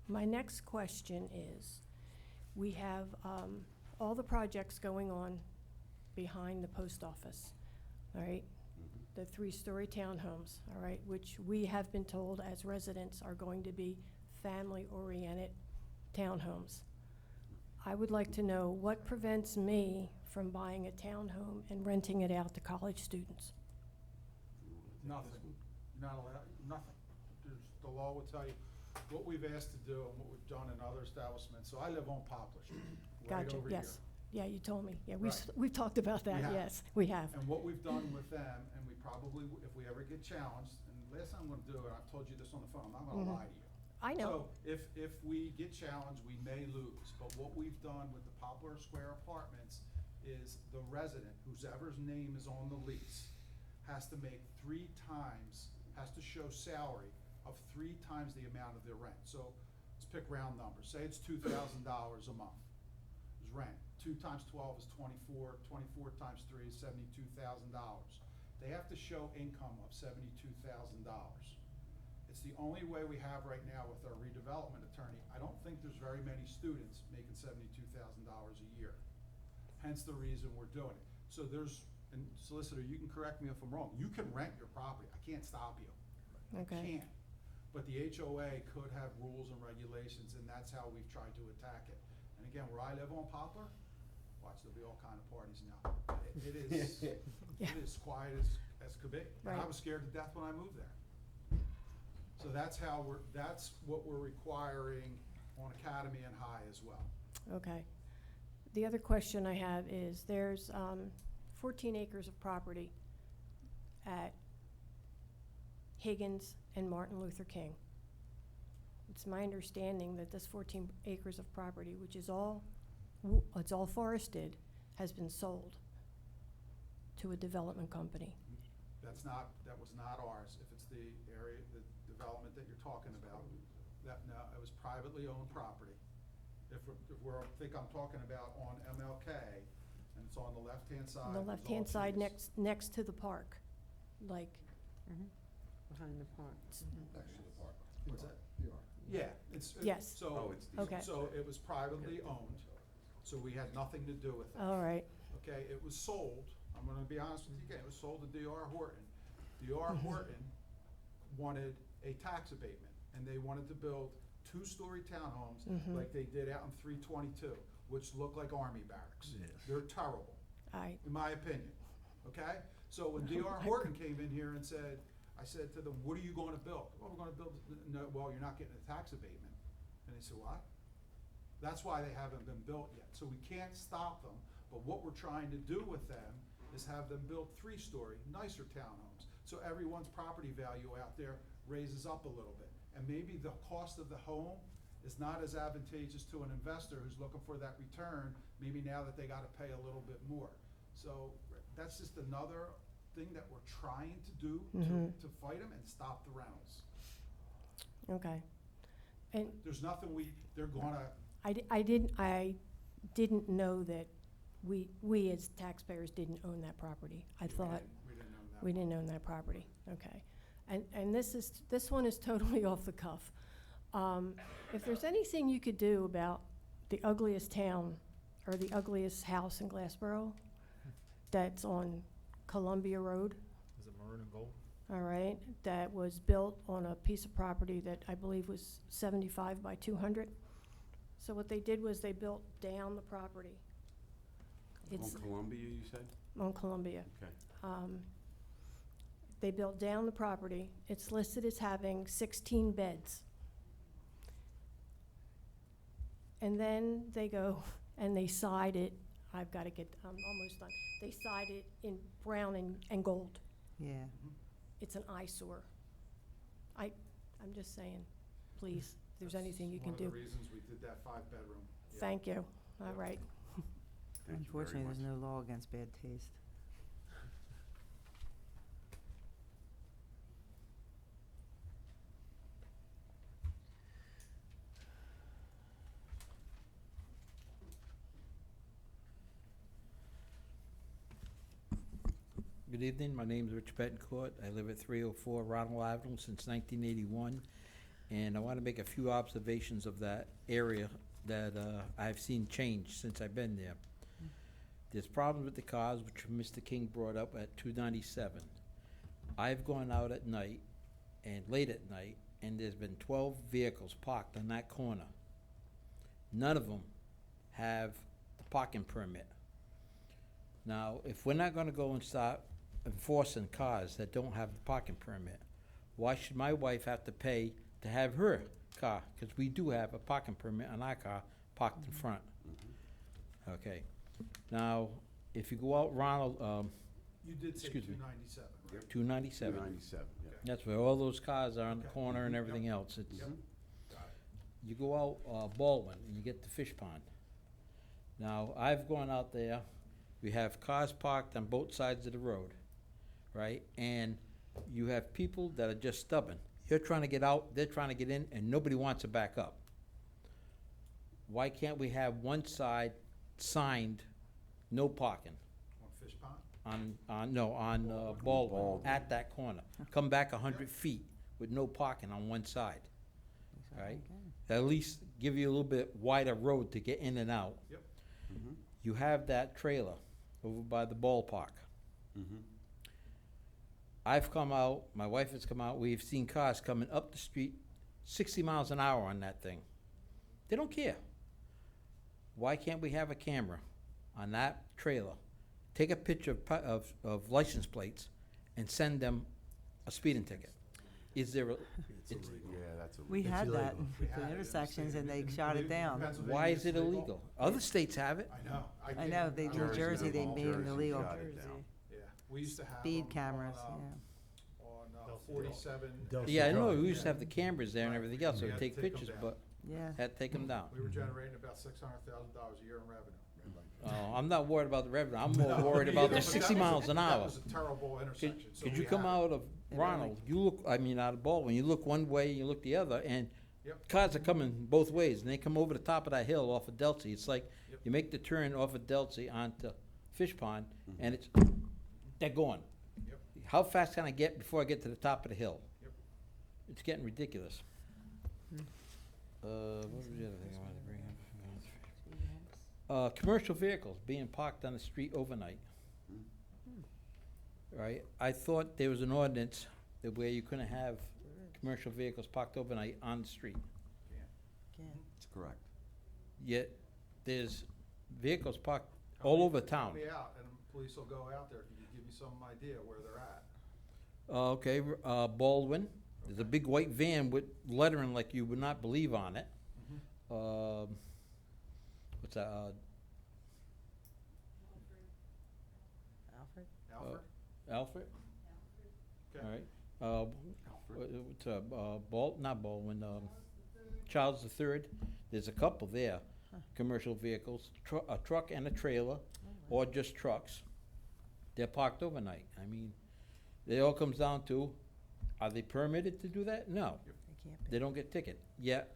Speaker 13: My next question is, we have all the projects going on behind the post office, all right? The 3-story townhomes, all right, which we have been told as residents are going to be family-oriented townhomes. I would like to know what prevents me from buying a townhome and renting it out to college students.
Speaker 3: Nothing. You're not allowed, nothing. The
Speaker 14: the law will tell you what we've asked to do and what we've done in other establishments. So I live on Poplar Street, right
Speaker 13: Gotcha,
Speaker 14: over here.
Speaker 13: yes. Yeah, you told me. Yeah,
Speaker 14: Right.
Speaker 13: we've talked about that,
Speaker 14: We have.
Speaker 13: yes, we have.
Speaker 14: And what we've done with them, and we probably, if we ever get challenged, and last time I'm gonna do it, I've told you this on the phone, I'm not gonna
Speaker 13: Mhm.
Speaker 14: lie to you.
Speaker 13: I know.
Speaker 14: So if we get challenged, we may lose, but what we've done with the Poplar Square Apartments is the resident, whoever's name is on the lease, has to make 3 times, has to show salary of 3 times the amount of their rent. So let's pick round numbers, say it's $2,000 a month is rent. 2 times 12 is 24, 24 times 3 is $72,000. They have to show income of $72,000. It's the only way we have right now with our redevelopment attorney. I don't think there's very many students making $72,000 a year. Hence the reason we're doing it. So there's, and solicitor, you can correct me if I'm wrong, you can rent your property, I can't stop you.
Speaker 13: Okay.
Speaker 14: Can't. But the HOA could have rules and regulations, and that's how we've tried to attack it. And again, where I live on Poplar, watch, there'll be all kind of parties now. It is,
Speaker 13: Yeah.
Speaker 14: it is quiet as could be. And I
Speaker 13: Right.
Speaker 14: was scared to death when I moved there. So that's what we're requiring on Academy and High as well.
Speaker 13: Okay. The other question I have is, there's 14 acres of property at Higgins and Martin Luther King. It's my understanding that this 14 acres of property, which is it's all forested, has been sold to a development company.
Speaker 14: That was not ours. If it's the area, the development that you're talking about, no, it was privately owned property. If we're, I think I'm talking about on MLK, and it's on the left-hand side.
Speaker 13: On the
Speaker 14: there's all
Speaker 13: left-hand side,
Speaker 14: trees.
Speaker 13: next to the park, like,
Speaker 12: Behind the park.
Speaker 5: Next to the park.
Speaker 14: What's that?
Speaker 5: DR.
Speaker 14: Yeah, it's.
Speaker 13: Yes.
Speaker 14: So,
Speaker 13: Okay.
Speaker 14: so it was privately owned, so we had nothing to do with it.
Speaker 13: all right,
Speaker 14: Okay, it was sold, I'm gonna be honest with you again, it was sold to D.R. Horton. D.R. Horton wanted a tax abatement, and they wanted to build 2-story townhomes like they did out in 322, which look like army barracks. They're terrible, in my opinion, okay? So when D.R. Horton came in here and said, I said to them, what are you gonna build? Well, we're gonna build, no, well, you're not getting a tax abatement. And they said, what? That's why they haven't been built yet. So we can't stop them, but what we're trying to do with them is have them build 3-story, nicer townhomes. So everyone's property value out there raises up a little bit. And maybe the cost of the home is not as advantageous to an investor who's looking for that return, maybe now that they gotta pay a little bit more. So that's just another thing that we're trying to do to fight them and stop the rentals.
Speaker 13: okay. And
Speaker 14: There's nothing they're gonna,
Speaker 13: I didn't know that we as taxpayers didn't own that property. I thought
Speaker 14: we didn't own that.
Speaker 13: we didn't own that property, okay. And this one is totally off the cuff. If there's anything you could do about the ugliest town, or the ugliest house in Glassboro, that's on Columbia Road,
Speaker 6: Is it maroon and gold?
Speaker 13: all right, that was built on a piece of property that I believe was 75 by 200. So what they did was they built down the property. It's
Speaker 2: On Columbia, you said?
Speaker 13: on Columbia.
Speaker 2: Okay.
Speaker 13: They built down the property. It's listed as having 16 beds. And then they go and they side it, I'm almost done. They side it in brown and gold.
Speaker 4: Yeah.
Speaker 13: It's an eyesore. I'm just saying, please, if there's anything you can do.
Speaker 14: One of the reasons we did that 5-bedroom. Yeah.
Speaker 13: Thank you, all right.
Speaker 2: Thank you very
Speaker 4: Unfortunately, there's
Speaker 2: much.
Speaker 4: no law against bad taste.
Speaker 15: Good evening, my name is Rich Betancourt. I live at 304 Ronald Avenue since 1981, and I want to make a few observations of that area that I've seen change since I've been there. There's problems with the cars, which Mr. King brought up at 297. I've gone out at night and late at night, and there's been 12 vehicles parked on that corner. None of them have the parking permit. Now, if we're not gonna go and start enforcing cars that don't have the parking permit, why should my wife have to pay to have her car, because we do have a parking permit on our car parked in front. Okay. Now, if you go out Ronald,
Speaker 14: You did say
Speaker 15: Excuse me.
Speaker 14: 297, right?
Speaker 15: 297.
Speaker 2: 297, yeah.
Speaker 15: That's where all those cars are on the
Speaker 14: Okay.
Speaker 15: corner and
Speaker 14: Yep.
Speaker 15: everything else. It's,
Speaker 14: Yep. Got it.
Speaker 15: you go out Baldwin and you get the fish pond. Now, I've gone out there, we have cars parked on both sides of the road, right? And you have people that are just stubborn. You're trying to get out, they're trying to get in, and nobody wants to back up. Why can't we have one side signed, no parking?
Speaker 14: On Fish Pond?
Speaker 15: On Baldwin,
Speaker 2: Baldwin.
Speaker 15: at that corner. Come back 100 feet with no parking on one side, right? At least give you a little bit wider road to get in and out.
Speaker 14: Yep.
Speaker 15: You have that trailer over by the ballpark. I've come out, my wife has come out, we've seen cars coming up the street 60 miles an hour on that thing. They don't care. Why can't we have a camera on that trailer? Take a picture of license plates and send them a speeding ticket. Is there a,
Speaker 2: Yeah, that's illegal.
Speaker 4: We had that
Speaker 14: We
Speaker 4: for
Speaker 14: had it in the
Speaker 4: intersections
Speaker 14: state.
Speaker 4: and they
Speaker 14: In-
Speaker 4: shot it
Speaker 14: in
Speaker 4: down.
Speaker 14: Pennsylvania,
Speaker 15: why is
Speaker 14: it's
Speaker 15: it illegal? Other states have it.
Speaker 14: I know.
Speaker 4: I
Speaker 14: did.
Speaker 4: know, they,
Speaker 14: I
Speaker 4: New
Speaker 14: was-
Speaker 4: Jersey, they
Speaker 2: Jersey
Speaker 4: made it illegal.
Speaker 2: shot it down.
Speaker 14: Yeah, we used to have
Speaker 4: Speed
Speaker 14: them
Speaker 4: cameras,
Speaker 14: on,
Speaker 4: yeah.
Speaker 14: on 47.
Speaker 15: Yeah, I know, we used to have the cameras there and everything else, so
Speaker 14: We
Speaker 15: we
Speaker 14: had
Speaker 15: take
Speaker 14: to take 'em
Speaker 15: pictures,
Speaker 14: down.
Speaker 15: but
Speaker 4: Yeah.
Speaker 15: had to take them down.
Speaker 14: We were generating about $600,000 a year in revenue.
Speaker 15: I'm not worried about the revenue, I'm more worried about the
Speaker 14: But that
Speaker 15: 60
Speaker 14: was-
Speaker 15: miles an
Speaker 14: That
Speaker 15: hour.
Speaker 14: was a terrible intersection. So
Speaker 15: Could
Speaker 14: we
Speaker 15: you come
Speaker 14: had-
Speaker 15: out of Ronald, you look, I mean, out of Baldwin, you look one way, you look the other, and
Speaker 14: Yep.
Speaker 15: cars are coming both ways, and they come over the top of that hill off of Delsey. It's like,
Speaker 14: Yep.
Speaker 15: you make the turn off of Delsey onto Fish Pond, and it's, they're going.
Speaker 14: Yep.
Speaker 15: How fast can I get before I get to the top of the hill?
Speaker 14: Yep.
Speaker 15: It's getting ridiculous. What was the other thing I wanted to bring up? Commercial vehicles being parked on the street overnight. Right, I thought there was an ordinance that where you couldn't have commercial vehicles parked overnight on the street.
Speaker 2: That's correct.
Speaker 15: Yet, there's vehicles parked all over town.
Speaker 14: Help me out, and the police will go out there. Can you give me some idea where they're at?
Speaker 15: Okay, Baldwin, there's a big white van with lettering like you would not believe on it. What's that,
Speaker 1: Alfred?
Speaker 14: Alfred?
Speaker 15: Alfred?
Speaker 14: Okay.
Speaker 15: All right, not Baldwin, Charles III, there's a couple there, commercial vehicles, a truck and a trailer, or just trucks. They're parked overnight. I mean, it all comes down to, are they permitted to do that? No. They don't get ticket. Yet,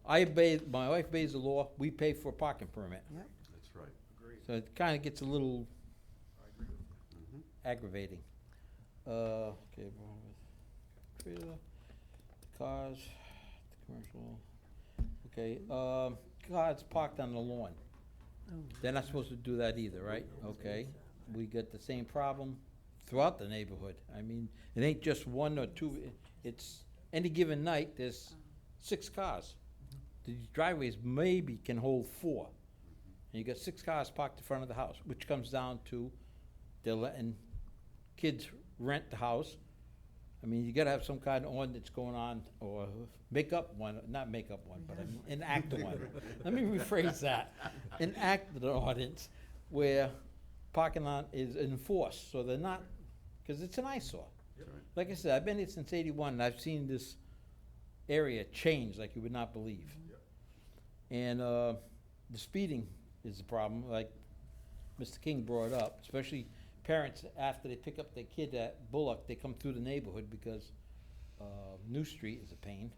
Speaker 15: my wife obeys the law, we pay for a parking permit.
Speaker 2: That's right.
Speaker 14: Agreed.
Speaker 15: So it kinda gets a little
Speaker 14: I agree with you.
Speaker 15: aggravating. Okay, wrong with trailer, cars, commercial, okay, cars parked on the lawn. They're not supposed to do that either, right? Okay, we get the same problem throughout the neighborhood. I mean, it ain't just one or two, it's, any given night, there's 6 cars. The driveways maybe can hold 4. And you got 6 cars parked in front of the house, which comes down to they're letting kids rent the house. I mean, you gotta have some kind of ordinance going on, or make up one, not make up one, but I mean, enact one. Let me rephrase that. Enact the ordinance where parking lot is enforced, so they're not, because it's an eyesore. Like I said, I've been here since '81, and I've seen this area change like you would not believe. And the speeding is the problem, like Mr. King brought up, especially parents, after they pick up their kid at Bullock, they come through the neighborhood because New Street is a pain.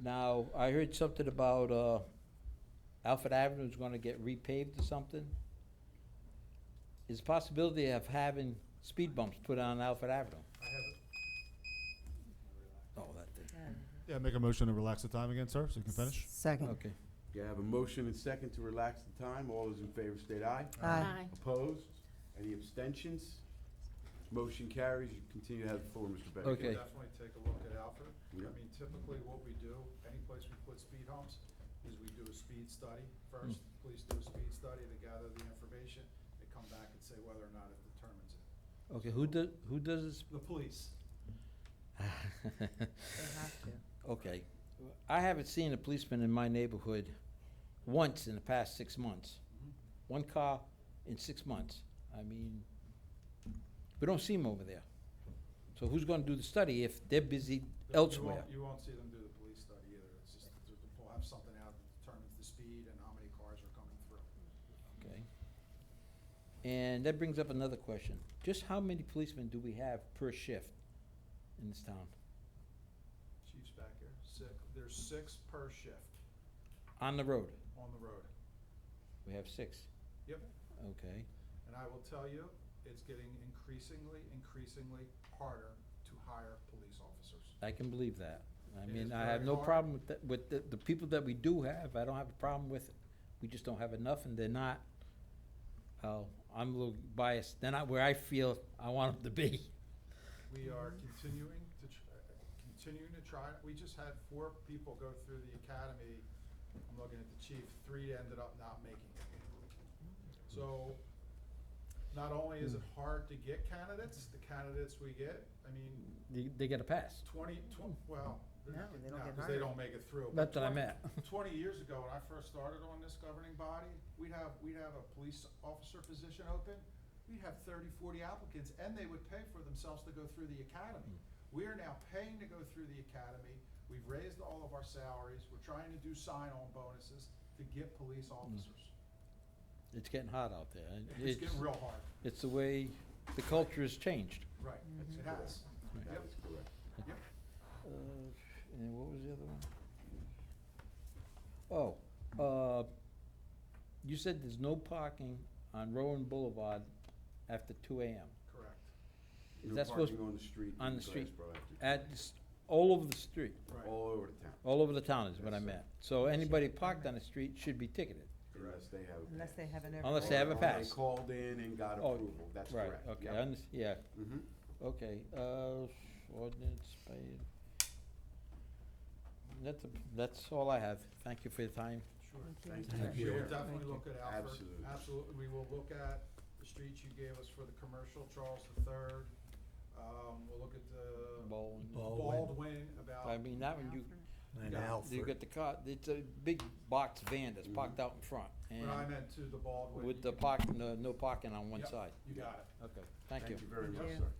Speaker 15: Now, I heard something about Alfred Avenue is gonna get repaved or something. Is a possibility of having speed bumps put on Alfred Avenue?
Speaker 14: I have it.
Speaker 15: Oh, that thing.
Speaker 6: Yeah, make a motion to relax the time again, sir, so you can finish.
Speaker 4: Second.
Speaker 15: Okay.
Speaker 2: You have a motion and second to relax the time. All those in favor state aye.
Speaker 4: Aye.
Speaker 2: Opposed? Any abstentions? Motion carries. You continue to have the floor, Mr. Becker.
Speaker 15: Okay.
Speaker 14: Definitely take a look at Alfred.
Speaker 2: Yeah.
Speaker 14: I mean, typically what we do, any place we put speed humps, is we do a speed study first. Police do a speed study, they gather the information, they come back and say whether or not it determines it.
Speaker 15: Okay, who does this?
Speaker 14: The police.
Speaker 4: have to.
Speaker 15: Okay. I haven't seen a policeman in my neighborhood once in the past 6 months. One car in 6 months. I mean, we don't see them over there. So who's gonna do the study if they're busy elsewhere?
Speaker 14: You won't see them do the police study either. It's just, we'll have something out that determines the speed and how many cars are coming through.
Speaker 15: Okay. And that brings up another question. Just how many policemen do we have per shift in this town?
Speaker 14: Chief's back here, there's 6 per shift
Speaker 15: On the road?
Speaker 14: on the road.
Speaker 15: We have 6.
Speaker 14: Yep.
Speaker 15: Okay.
Speaker 14: And I will tell you, it's getting increasingly harder to hire police officers.
Speaker 15: I can believe that. I
Speaker 14: It
Speaker 15: mean,
Speaker 14: is
Speaker 15: I have
Speaker 14: very
Speaker 15: no
Speaker 14: hard.
Speaker 15: problem with that, with the people that we do have, I don't have a problem with it. We just don't have enough, and they're not, I'm a little biased, they're not where I feel I want them to be.
Speaker 14: We are continuing to try, we just had 4 people go through the academy. I'm looking at the chief, 3 ended up not making it. So, not only is it hard to get candidates, the candidates we get, I mean,
Speaker 15: They get a pass.
Speaker 14: 20, well,
Speaker 4: No, they don't get
Speaker 14: because they
Speaker 4: hired.
Speaker 14: don't make it through.
Speaker 15: That's what I
Speaker 14: 20
Speaker 15: meant.
Speaker 14: 20 years ago, when I first started on this governing body, we'd have a police officer position open. We'd have 30, 40 applicants, and they would pay for themselves to go through the academy. We are now paying to go through the academy. We've raised all of our salaries. We're trying to do sign-on bonuses to get police officers.
Speaker 15: It's getting hot out there.
Speaker 14: It's getting real hard.
Speaker 15: It's the way the culture has changed.
Speaker 14: Right, it has.
Speaker 15: Right.
Speaker 14: Yep.
Speaker 2: That is correct.
Speaker 14: Yep.
Speaker 15: And what was the other one? Oh, you said there's no parking on Rowan Boulevard after 2 AM.
Speaker 14: Correct.
Speaker 15: Is
Speaker 2: No
Speaker 15: that supposed,
Speaker 2: parking on the street.
Speaker 15: on
Speaker 2: in
Speaker 15: the street,
Speaker 2: Glassboro after
Speaker 15: all over the street?
Speaker 14: Right.
Speaker 2: all over the town,
Speaker 15: All over the town is what I
Speaker 2: Yes, sir.
Speaker 15: meant. So anybody parked on the street should be ticketed.
Speaker 2: unless they have.
Speaker 4: Unless they have an.
Speaker 15: Unless they have a
Speaker 2: Or
Speaker 15: pass.
Speaker 2: They called in and got
Speaker 15: Oh,
Speaker 2: approval, that's
Speaker 15: Right,
Speaker 2: correct.
Speaker 15: okay,
Speaker 2: Yep.
Speaker 15: yeah,
Speaker 2: Mhm.
Speaker 15: okay, ordinance, paid. That's all I have. Thank you for your time.
Speaker 14: Sure.
Speaker 2: Thank
Speaker 15: Thank
Speaker 2: you.
Speaker 15: you.
Speaker 14: We'll definitely look at Alfred.
Speaker 2: Absolutely.
Speaker 14: Absolutely, we will look at the streets you gave us for the commercial, Charles III. We'll look at the Baldwin about.
Speaker 15: I mean, that one
Speaker 3: And
Speaker 14: Yeah.
Speaker 3: Alfred.
Speaker 15: you get the car, it's a big box van that's parked out in front.
Speaker 14: But I
Speaker 15: And
Speaker 14: meant to the Baldwin.
Speaker 15: with the no parking on one
Speaker 14: Yep,
Speaker 15: side.
Speaker 14: You got it.
Speaker 15: Okay, thank you.
Speaker 2: Thank you very much,
Speaker 4: you.
Speaker 2: sir.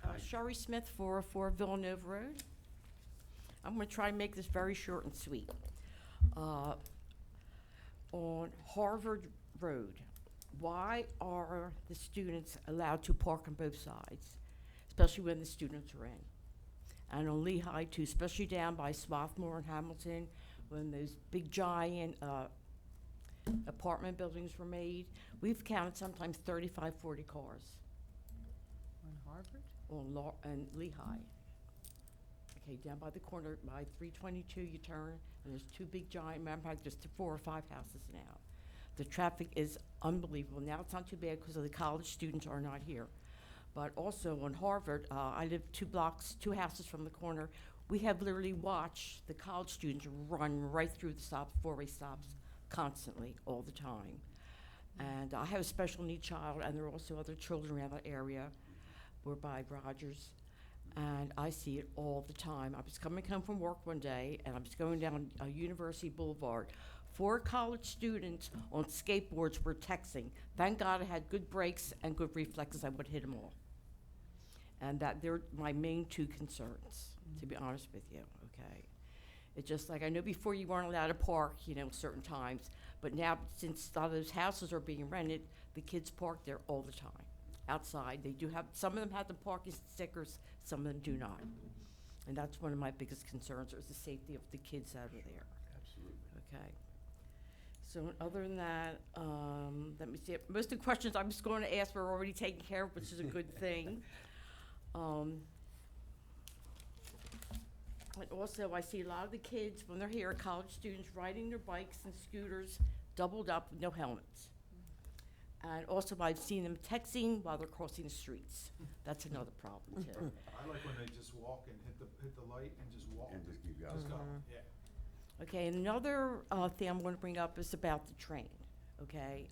Speaker 16: Hi, Sherry Smith, 404 Villanova Road. I'm going to try and make this very short and sweet. On Harvard Road, why are the students allowed to park on both sides, especially when the students are in? And on Lehigh too, especially down by Swarthmore and Hamilton, when those big giant apartment buildings were made, we've counted sometimes 35, 40 cars
Speaker 4: On Harvard?
Speaker 16: and Lehigh. Okay, down by the corner, by 322, you turn, and there's 2 big giant, matter of fact, there's 4 or 5 houses now. The traffic is unbelievable. Now it's not too bad because the college students are not here. But also on Harvard, I live 2 houses from the corner. We have literally watched the college students run right through the stops, 4-way stops, constantly, all the time. And I have a special need child, and there are also other children around that area. We're by Rogers, and I see it all the time. I was coming home from work one day, and I was going down University Boulevard. 4 college students on skateboards were texting. Thank God I had good brakes and good reflexes. I would hit them all. And they're my main 2 concerns, to be honest with you, okay? It's just like, I know before you weren't allowed to park, certain times, but now since a lot of those houses are being rented, the kids park there all the time, outside. They do have, some of them have the parking stickers, some of them do not. And that's one of my biggest concerns, is the safety of the kids out of there.
Speaker 2: Absolutely.
Speaker 16: Okay. So other than that, let me see, most of the questions I was going to ask were already taken care of, which is a good thing. And also, I see a lot of the kids, when they're here, college students, riding their bikes and scooters, doubled up with no helmets. And also, I've seen them texting while they're crossing the streets. That's another problem, too.
Speaker 14: I like when they just walk and hit the light and just walk.
Speaker 2: And just keep going.
Speaker 14: Just go, yeah.
Speaker 16: Okay, and another thing I'm going to bring up is about the train, okay?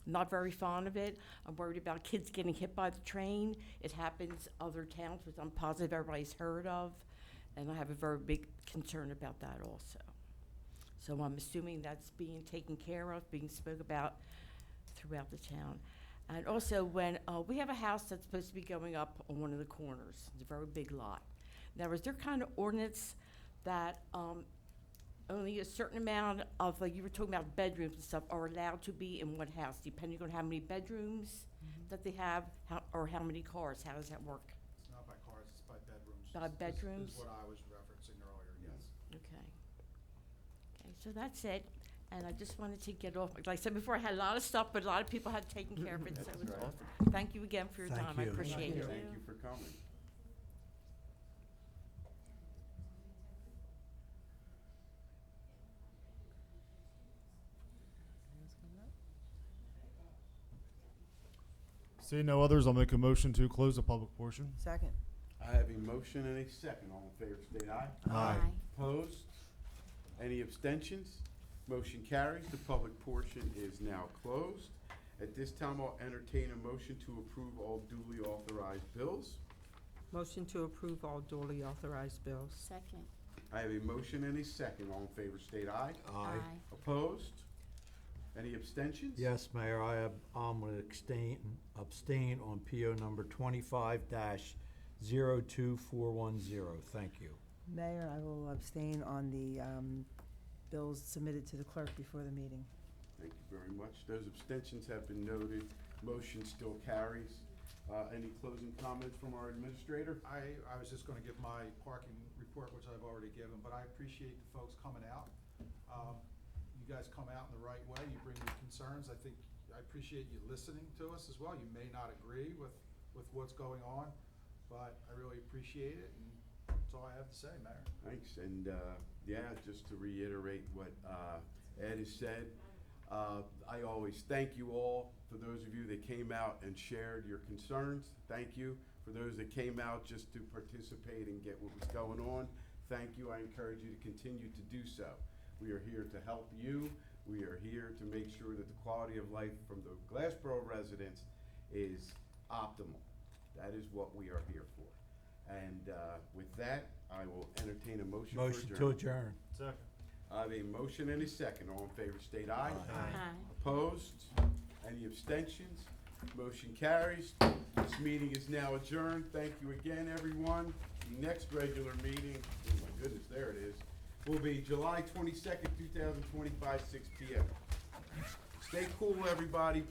Speaker 16: Not very fond of it. I'm worried about kids getting hit by the train. It happens other towns, which I'm positive everybody's heard of, and I have a very big concern about that also. So I'm assuming that's being taken care of, being spoke about throughout the town. And also, when we have a house that's supposed to be going up on one of the corners, it's a very big lot. Now, is there kind of ordinance that only a certain amount of, like you were talking about bedrooms and stuff, are allowed to be in one house, depending on how many bedrooms that they have, or how many cars? How does that work?
Speaker 14: It's not by cars, it's by bedrooms.
Speaker 16: By bedrooms?
Speaker 14: Is what I was referencing earlier, yes.
Speaker 16: Okay. Okay, so that's it. And I just wanted to get off, like I said before, I had a lot of stuff, but a lot of people had taken care of it, so
Speaker 2: That's
Speaker 16: it's
Speaker 2: right.
Speaker 16: awesome. Thank you again for your
Speaker 3: Thank
Speaker 16: time. I
Speaker 3: you.
Speaker 16: appreciate it.
Speaker 2: Thank you for coming.
Speaker 6: Seeing no others, I'll make a motion to close the public portion.
Speaker 4: Second.
Speaker 2: I have a motion and a second. All in favor, state aye.
Speaker 6: Aye.
Speaker 2: Opposed? Any abstentions? Motion carries. The public portion is now closed. At this time, I'll entertain a motion to approve all duly authorized bills.
Speaker 7: Motion to approve all duly authorized bills.
Speaker 8: Second.
Speaker 2: I have a motion and a second. All in favor, state aye.
Speaker 3: Aye.
Speaker 2: Opposed? Any abstentions?
Speaker 3: Yes, Mayor, I'm gonna abstain on PO number 25-02410. Thank you.
Speaker 4: Mayor, I will abstain on the bills submitted to the clerk before the meeting.
Speaker 2: Thank you very much. Those abstentions have been noted. Motion still carries. Any closing comments from our administrator?
Speaker 14: I was just gonna give my parking report, which I've already given, but I appreciate the folks coming out. You guys come out in the right way, you bring your concerns. I appreciate you listening to us as well. You may not agree with what's going on, but I really appreciate it, and that's all I have to say, Mayor.
Speaker 2: Thanks, and, yeah, just to reiterate what, Ed has said, I always thank you all. For those of you that came out and shared your concerns, thank you. For those that came out just to participate and get what was going on, thank you. I encourage you to continue to do so. We are here to help you. We are here to make sure that the quality of life from the Glassboro residents is optimal. That is what we are here for. And with that, I will entertain a motion for
Speaker 3: Motion to adjourn.
Speaker 6: Second.
Speaker 2: I have a motion and a second. All in favor, state aye.
Speaker 8: Aye.
Speaker 2: Opposed? Any abstentions? Motion carries. This meeting is now adjourned. Thank you again, everyone. The next regular meeting, oh my goodness, there it is, will be July 22nd, 2025, 6 p.m. Stay cool, everybody.